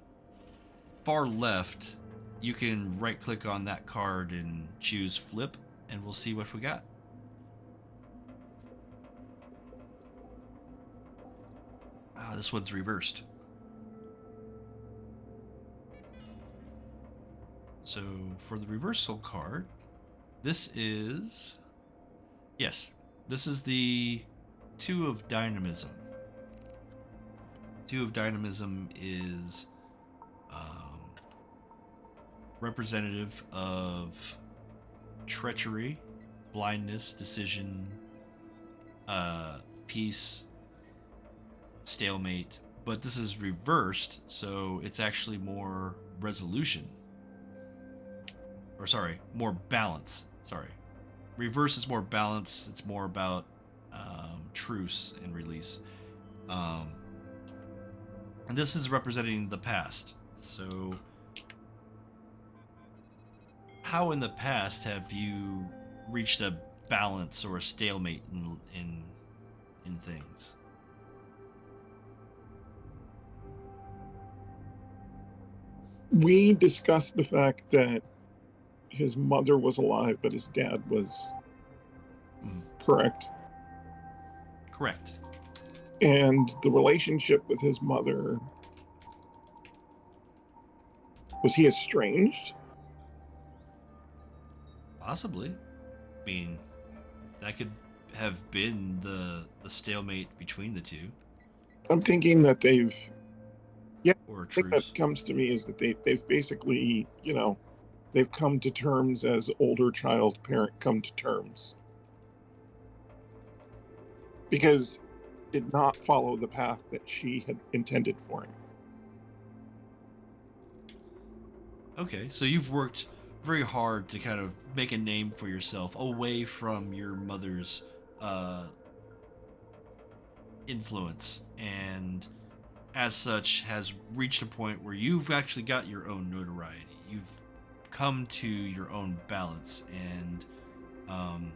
far left, you can right-click on that card and choose flip, and we'll see what we got. This one's reversed. So for the reversal card, this is the Two of Dynamism. Two of Dynamism is representative of treachery, blindness, decision, peace, stalemate, but this is reversed, so it's actually more resolution. Or sorry, more balance. Sorry. Reverse is more balance. It's more about truce and release. And this is representing the past. So how in the past have you reached a balance or a stalemate in things? We discussed the fact that his mother was alive, but his dad was correct. Correct. And the relationship with his mother, was he estranged? Possibly. I mean, that could have been the stalemate between the two? I'm thinking that they've, yeah, Or a I think that truce? comes to me is that they've basically, they've come to terms as older child parent come to terms, because did not follow the path that she had intended for him. Okay, so you've worked very hard to kind of make a name for yourself away from your mother's uh, influence, and as such has reached a point where you've actually got your own notoriety. You've come to your own balance, and um,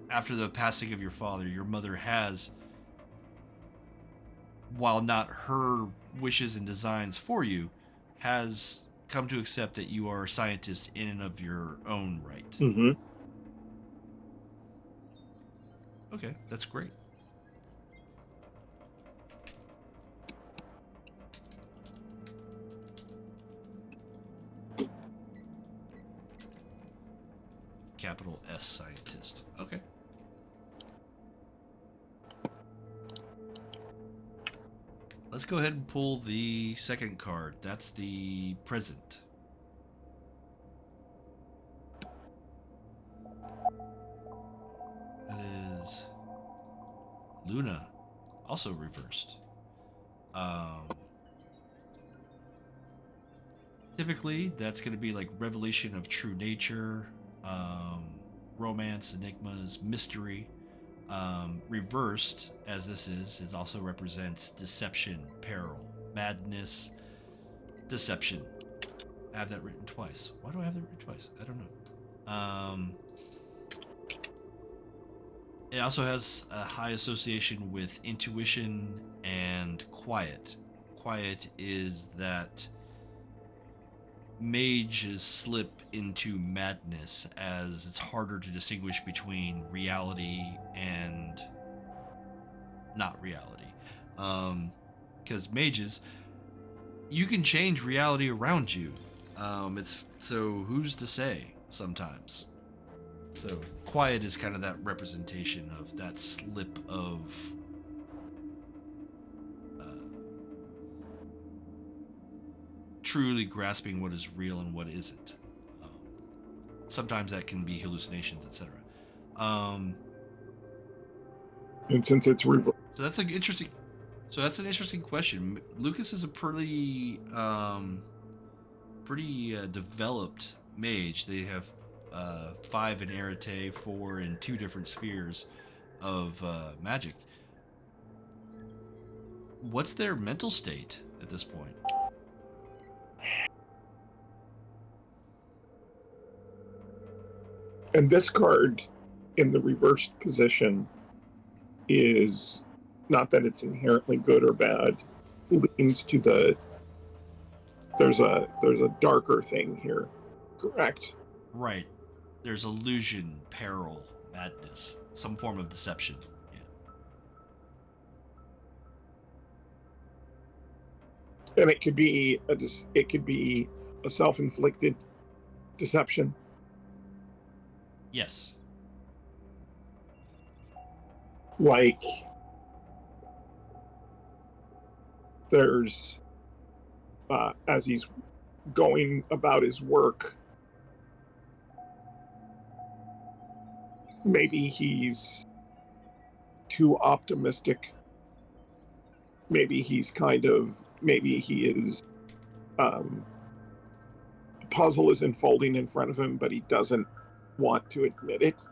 after the passing of your father, your mother has, while not her wishes and designs for you, has come to accept that you are a scientist in and of your own right. Mm-hmm. Okay, that's great. Capital S scientist. Okay. Let's go ahead and pull the second card. That's the present. That is Luna, also reversed. Um, Typically, that's going to be like revelation of true nature, um, romance, enigmas, mystery. Reversed, as this is also represents deception, peril, madness, deception. I have that written twice. Why do I have that written twice? I don't know. It also has a high association with intuition and quiet. Quiet is that mages slip into madness as it's harder to distinguish between reality and not reality. Because mages, you can change reality around you. It's so who's to say sometimes. So quiet is kind of that representation of that slip of uh, truly grasping what is real and what isn't. Um, Sometimes that can be hallucinations, etc. Um, And since it's reversed, so that's an interesting. So that's an interesting question. Lucas is a pretty developed mage. They have 5 in Arete, 4 in 2 different spheres of magic. What's their mental state at this point? and this card in the reversed position is not that it's inherently good or bad, leans to there's a darker thing here, correct? Right. There's illusion, peril, madness, some form of deception. Yeah. And it could be a self-inflicted deception. Yes. Like there's as he's going about his work, maybe he's too optimistic. Maybe he is a puzzle is unfolding in front of him, but he doesn't want to admit it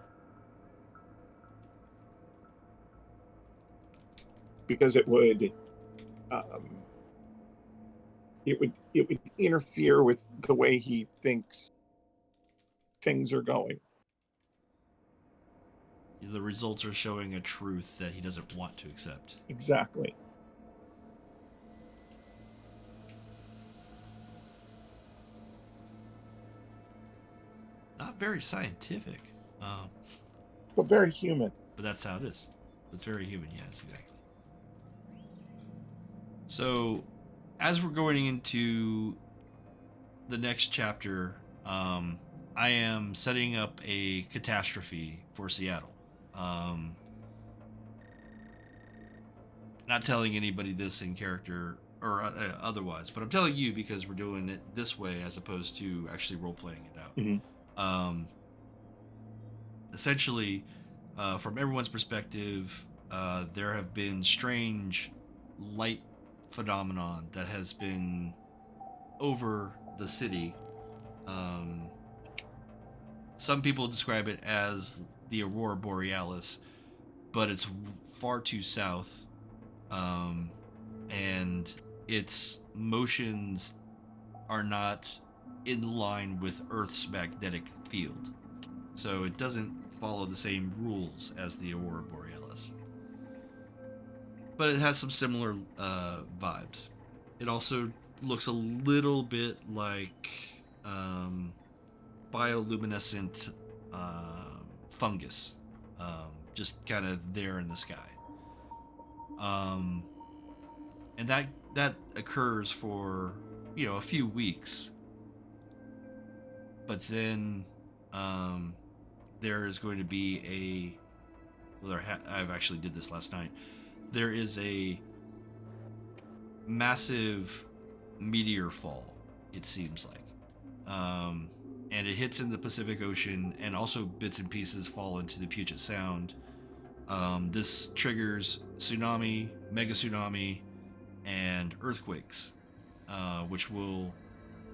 because um, it would interfere with the way he thinks things are going. The results are showing a truth that he doesn't want to accept. Exactly. Not very scientific. But very human. But that's how it is. It's very human, yes, exactly. So, as we're going into the next chapter, I am setting up a catastrophe for Seattle. Um, Not telling anybody this in character or otherwise, but I'm telling you because we're doing it this way as opposed to actually role playing it out. Mhm. Um, Essentially, from everyone's perspective, there have been strange light phenomenon that has been over the city. Um, some people describe it as the aurora borealis, but it's far too south, um, and its motions are not in line with Earth's magnetic field, so it doesn't follow the same rules as the aurora borealis. But it has some similar vibes. It also looks a little bit like um, bioluminescent fungus, just kind of there in the sky. Um, and that occurs for a few weeks, but then there is going to be I've actually did this last night. There is a massive meteor fall, it seems like. And it hits in the Pacific Ocean, and also bits and pieces fall into the Puget Sound. This triggers tsunami, mega tsunami, and earthquakes, which will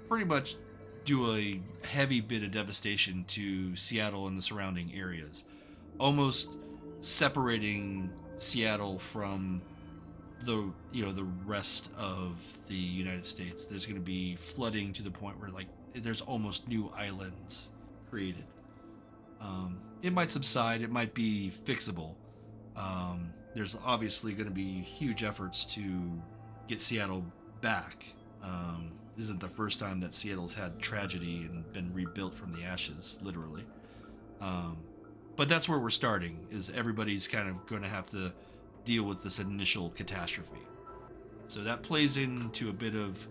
pretty much do a heavy bit of devastation to Seattle and the surrounding areas, almost separating Seattle from the rest of the United States. There's going to be flooding to the point where there's almost new islands created. It might subside. It might be fixable. There's obviously going to be huge efforts to get Seattle back. This isn't the first time that Seattle's had tragedy and been rebuilt from the ashes, literally. But that's where we're starting, is everybody's kind of going to have to deal with this initial catastrophe. So that plays into a bit of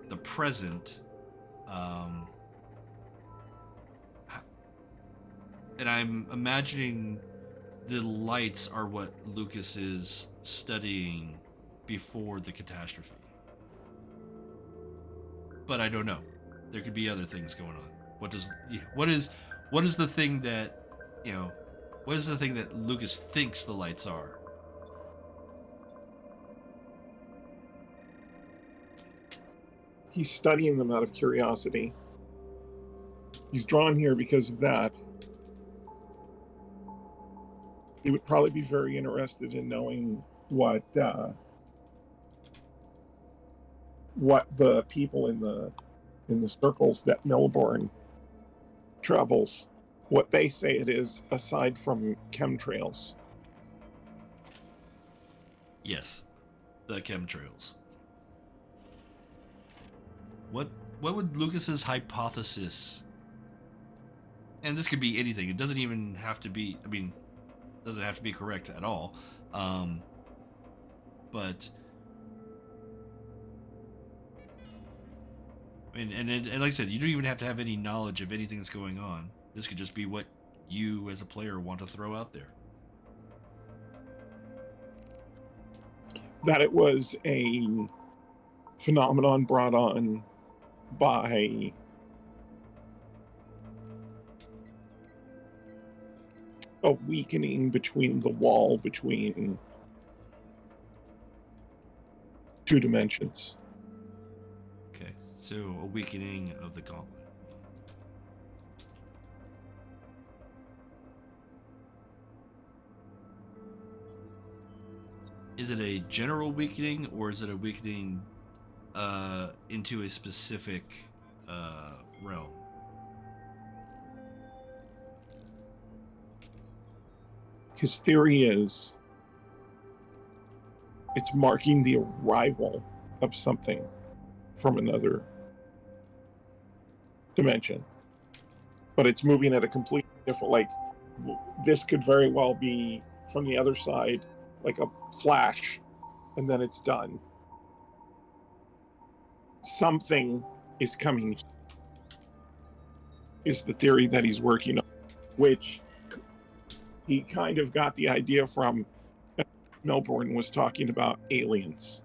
the present. And I'm imagining the lights are what Lucas is studying before the catastrophe. But I don't know. There could be other things going on. What is the thing that what is the thing that Lucas thinks the lights are? He's studying them out of curiosity. He's drawn here because of that. He would probably be very interested in knowing what the people in the circles that Milborn travels, what they say it is, aside from chemtrails. Yes, the chemtrails. What would Lucas's hypothesis? And this could be anything. It doesn't even have to be. I mean, doesn't have to be correct at all. But I mean, and like I said, you don't even have to have any knowledge of anything that's going on. This could just be what you as a player want to throw out there. That it was a phenomenon brought on by a weakening between the wall between two dimensions. Okay, so a weakening of the gauntlet. Is it a general weakening, or is it a weakening into a specific realm? His theory is it's marking the arrival of something from another dimension, but it's moving at a completely different, like, this could very well be from the other side, like a flash, and then it's done. Something is coming. is the theory that he's working on, which he kind of got the idea from Melbourne was talking about aliens.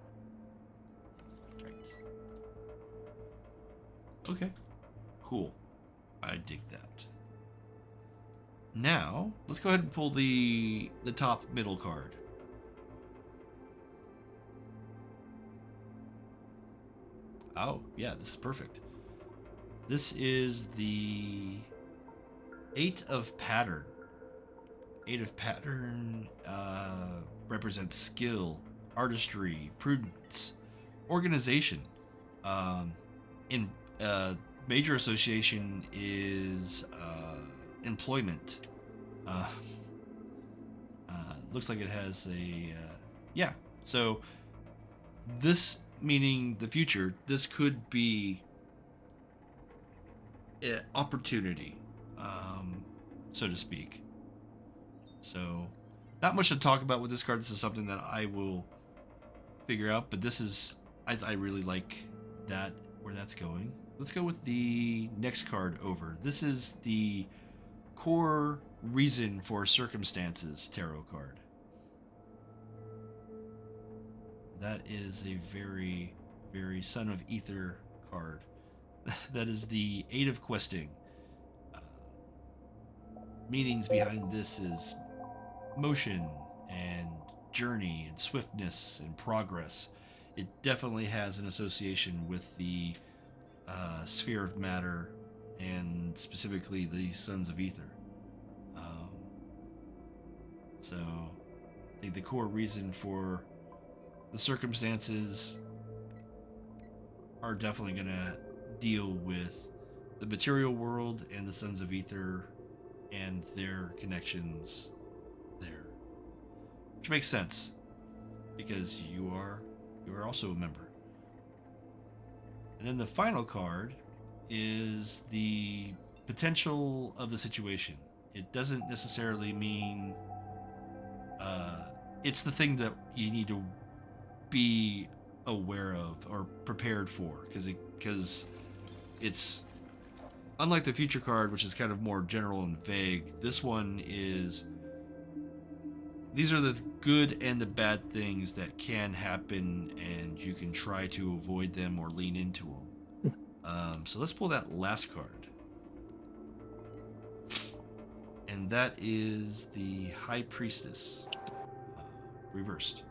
Okay, cool. I dig that. Now, let's go ahead and pull the top middle card. Oh, yeah, this is perfect. This is the 8 of Pattern. 8 of Pattern represents skill, artistry, prudence, organization. In major association is employment. Looks like it has a yeah. So this meaning the future. This could be an opportunity, so to speak. So not much to talk about with this card. This is something that I will figure out. But this is I really like that where that's going. Let's go with the next card over. This is the Core Reason for Circumstances tarot card. That is a very, very Son of Ether card. That is the 8 of Questing. Meanings behind this is motion and journey and swiftness and progress. It definitely has an association with the sphere of matter and specifically the Sons of Ether. So I think the core reason for the circumstances are definitely going to deal with the material world and the Sons of Ether and their connections there, which makes sense because you are also a member. And then the final card is the potential of the situation. It doesn't necessarily mean it's the thing that you need to be aware of or prepared for, because it's unlike the future card, which is kind of more general and vague. This one is, these are the good and the bad things that can happen, and you can try to avoid them or lean into them. So let's pull that last card. And that is the High Priestess, reversed.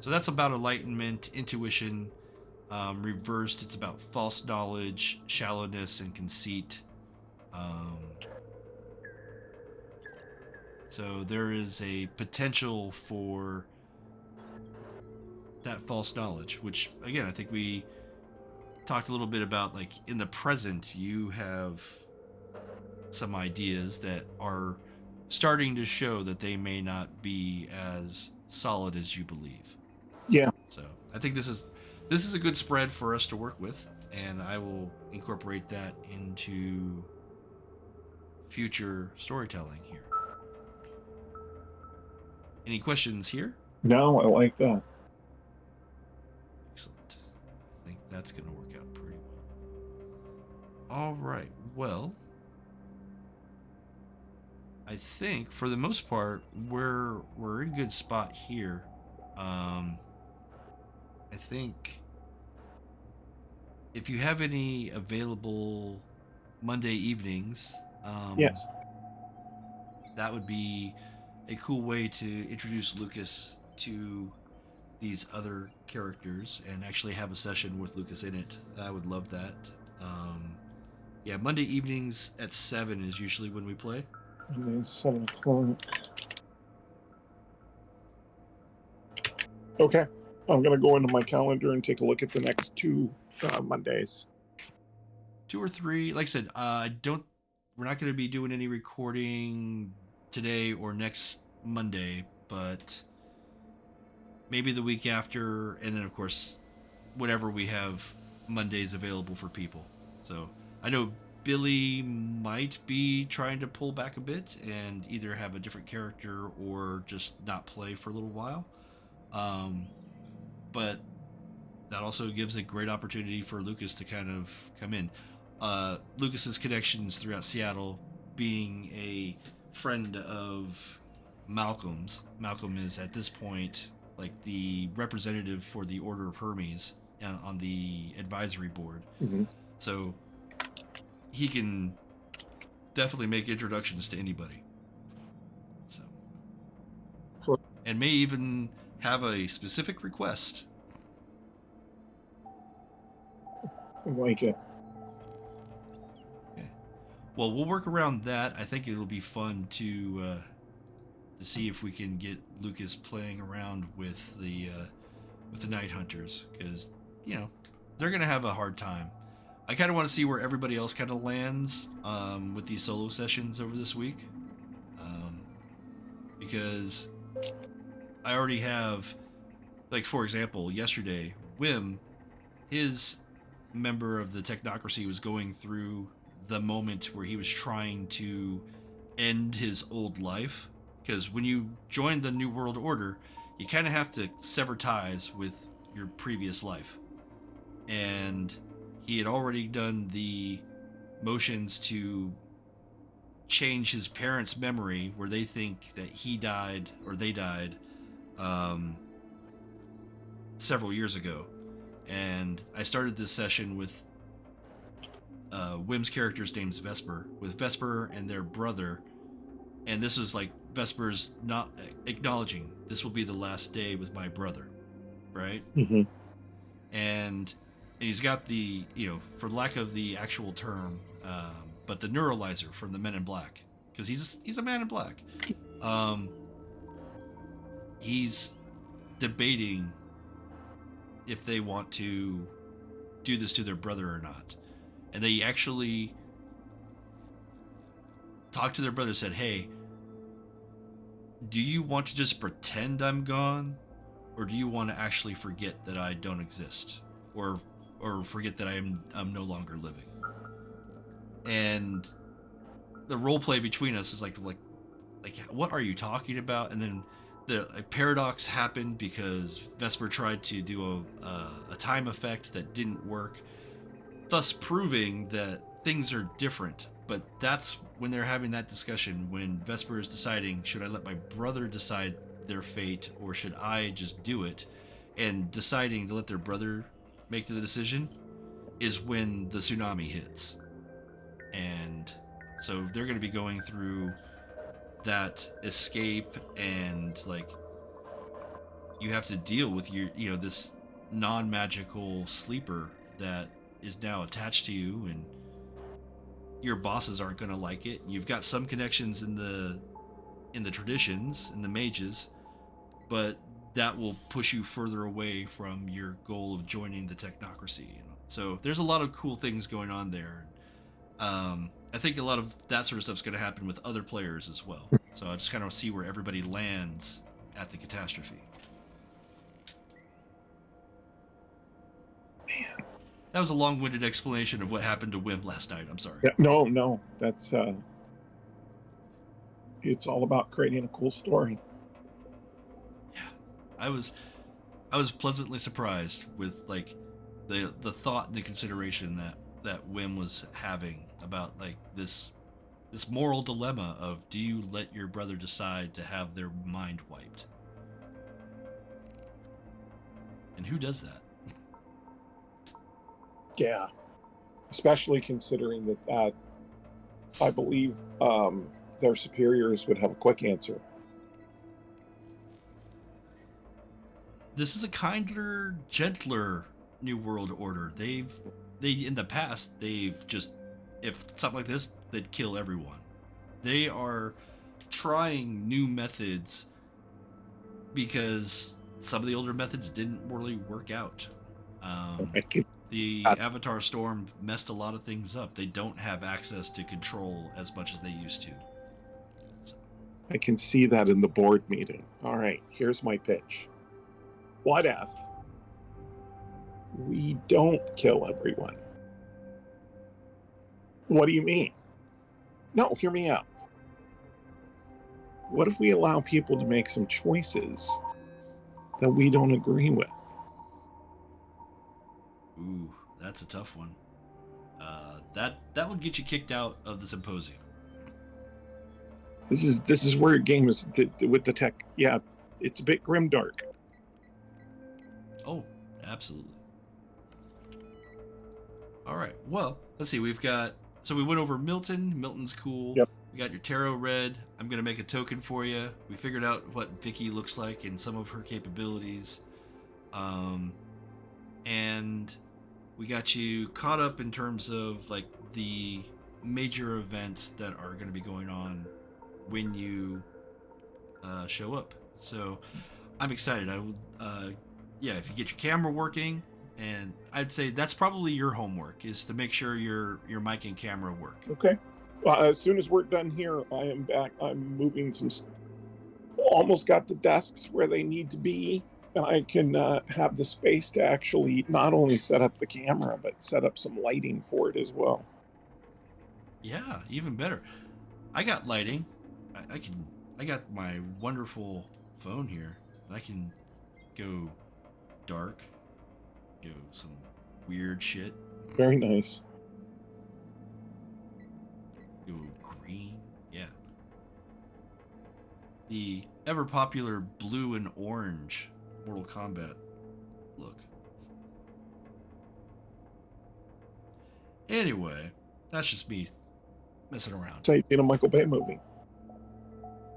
So that's about enlightenment, intuition. Reversed, it's about false knowledge, shallowness, and conceit. So there is a potential for that false knowledge, which, again, I think we talked a little bit about, like, in the present, you have some ideas that are starting to show that they may not be as solid as you believe. Yeah. So I think this is a good spread for us to work with, and I will incorporate that into future storytelling here. Any questions here? No, I like that. Excellent. I think that's going to work out pretty well. All right. Well, I think for the most part we're in a good spot here. I think if you have any available Monday evenings, Yes. that would be a cool way to introduce Lucas to these other characters and actually have a session with Lucas in it. I would love that. Yeah, Monday evenings at 7 is usually when we play. Monday, 7 o'clock. Okay. I'm going to go into my calendar and take a look at the next 2 Mondays. 2 or 3. Like I said, we're not going to be doing any recording today or next Monday, but maybe the week after, and then of course whenever we have Mondays available for people. So I know Billy might be trying to pull back a bit and either have a different character or just not play for a little while. But that also gives a great opportunity for Lucas to kind of come in. Lucas's connections throughout Seattle, being a friend of Malcolm's. Malcolm is at this point like the representative for the Order of Hermes on the advisory board. Mm-hmm. So he can definitely make introductions to anybody. So, Cool. and may even have a specific request. I like it. Okay. Well, we'll work around that. I think it'll be fun to see if we can get Lucas playing around with the Night Hunters, because they're gonna have a hard time. I kind of want to see where everybody else kind of lands with these solo sessions over this week, because I already have, like, for example, yesterday, Wim, his member of the technocracy was going through the moment where he was trying to end his old life, because when you join the New World Order, you kind of have to sever ties with your previous life. And he had already done the motions to change his parents' memory, where they think that he died or they died several years ago. And I started this session with Wim's character's name's Vesper, with Vesper and their brother. And this was like Vesper's not acknowledging this will be the last day with my brother, right? Mm-hmm. And he's got the, for lack of the actual term, but the neuralizer from the Men in Black, because he's a Man in Black. He's debating if they want to do this to their brother or not. And they actually talked to their brother, said, hey, do you want to just pretend I'm gone? Or do you want to actually forget that I don't exist? Or forget that I'm no longer living? And the role play between us is like what are you talking about? And then a paradox happened because Vesper tried to do a time effect that didn't work, thus proving that things are different. But that's when they're having that discussion, when Vesper is deciding, should I let my brother decide their fate, or should I just do it? And deciding to let their brother make the decision is when the tsunami hits. And so they're going to be going through that escape, and like you have to deal with your this non-magical sleeper that is now attached to you, and your bosses aren't going to like it. You've got some connections in the traditions, in the mages, but that will push you further away from your goal of joining the technocracy. So there's a lot of cool things going on there. I think a lot of that sort of stuff's going to happen with other players as well. So I just kind of see where everybody lands at the catastrophe. Man. That was a long-winded explanation of what happened to Wim last night. I'm sorry. Yeah, no, that's it's all about creating a cool story. Yeah, I was pleasantly surprised with like the thought and the consideration that Wim was having about like this moral dilemma of, do you let your brother decide to have their mind wiped? And who does that? Yeah, especially considering that I believe their superiors would have a quick answer. This is a kinder, gentler New World Order. They in the past, they've just, if something like this, they'd kill everyone. They are trying new methods because some of the older methods didn't really work out. The Avatar Storm messed a lot of things up. They don't have access to control as much as they used to. So. I can see that in the board meeting. All right, here's my pitch. What if we don't kill everyone? What do you mean? No, hear me out. What if we allow people to make some choices that we don't agree with? Ooh, that's a tough one. that would get you kicked out of the symposium. This is where game is with the tech. Yeah, it's a bit grimdark. Oh, absolutely. All right. Well, let's see. We went over Milton. Milton's cool. Yep. We got your tarot read. I'm gonna make a token for you. We figured out what Vicky looks like and some of her capabilities. And we got you caught up in terms of like the major events that are going to be going on when you show up. So I'm excited. I will, if you get your camera working, and I'd say that's probably your homework is to make sure your mic and camera work. Okay. As soon as we're done here, I am back. I'm moving almost got the desks where they need to be. And I can have the space to actually not only set up the camera, but set up some lighting for it as well. Yeah, even better. I got lighting. I got my wonderful phone here. I can go dark, go some weird shit. Very nice. Go green. Yeah. The ever popular blue and orange Mortal Kombat look. Anyway, that's just me messing around. So in a Michael Bay movie.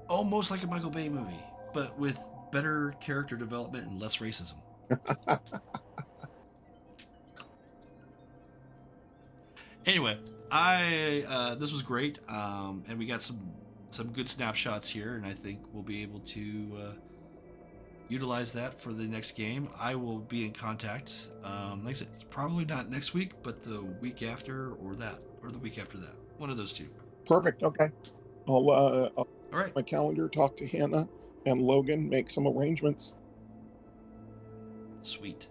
Almost like a Michael Bay movie, but with better character development and less racism. Anyway, this was great, and we got some good snapshots here, and I think we'll be able to utilize that for the next game. I will be in contact. Like I said, it's probably not next week, but the week after, or the week after that. One of those two. Perfect. Okay. I'll All right. my calendar, talk to Hannah and Logan, make some arrangements. Sweet.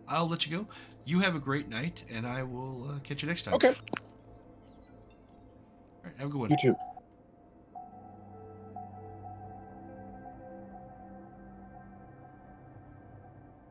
I'll let you go. You have a great night, and I will catch you next time. Okay. All right. Have a good one. You too.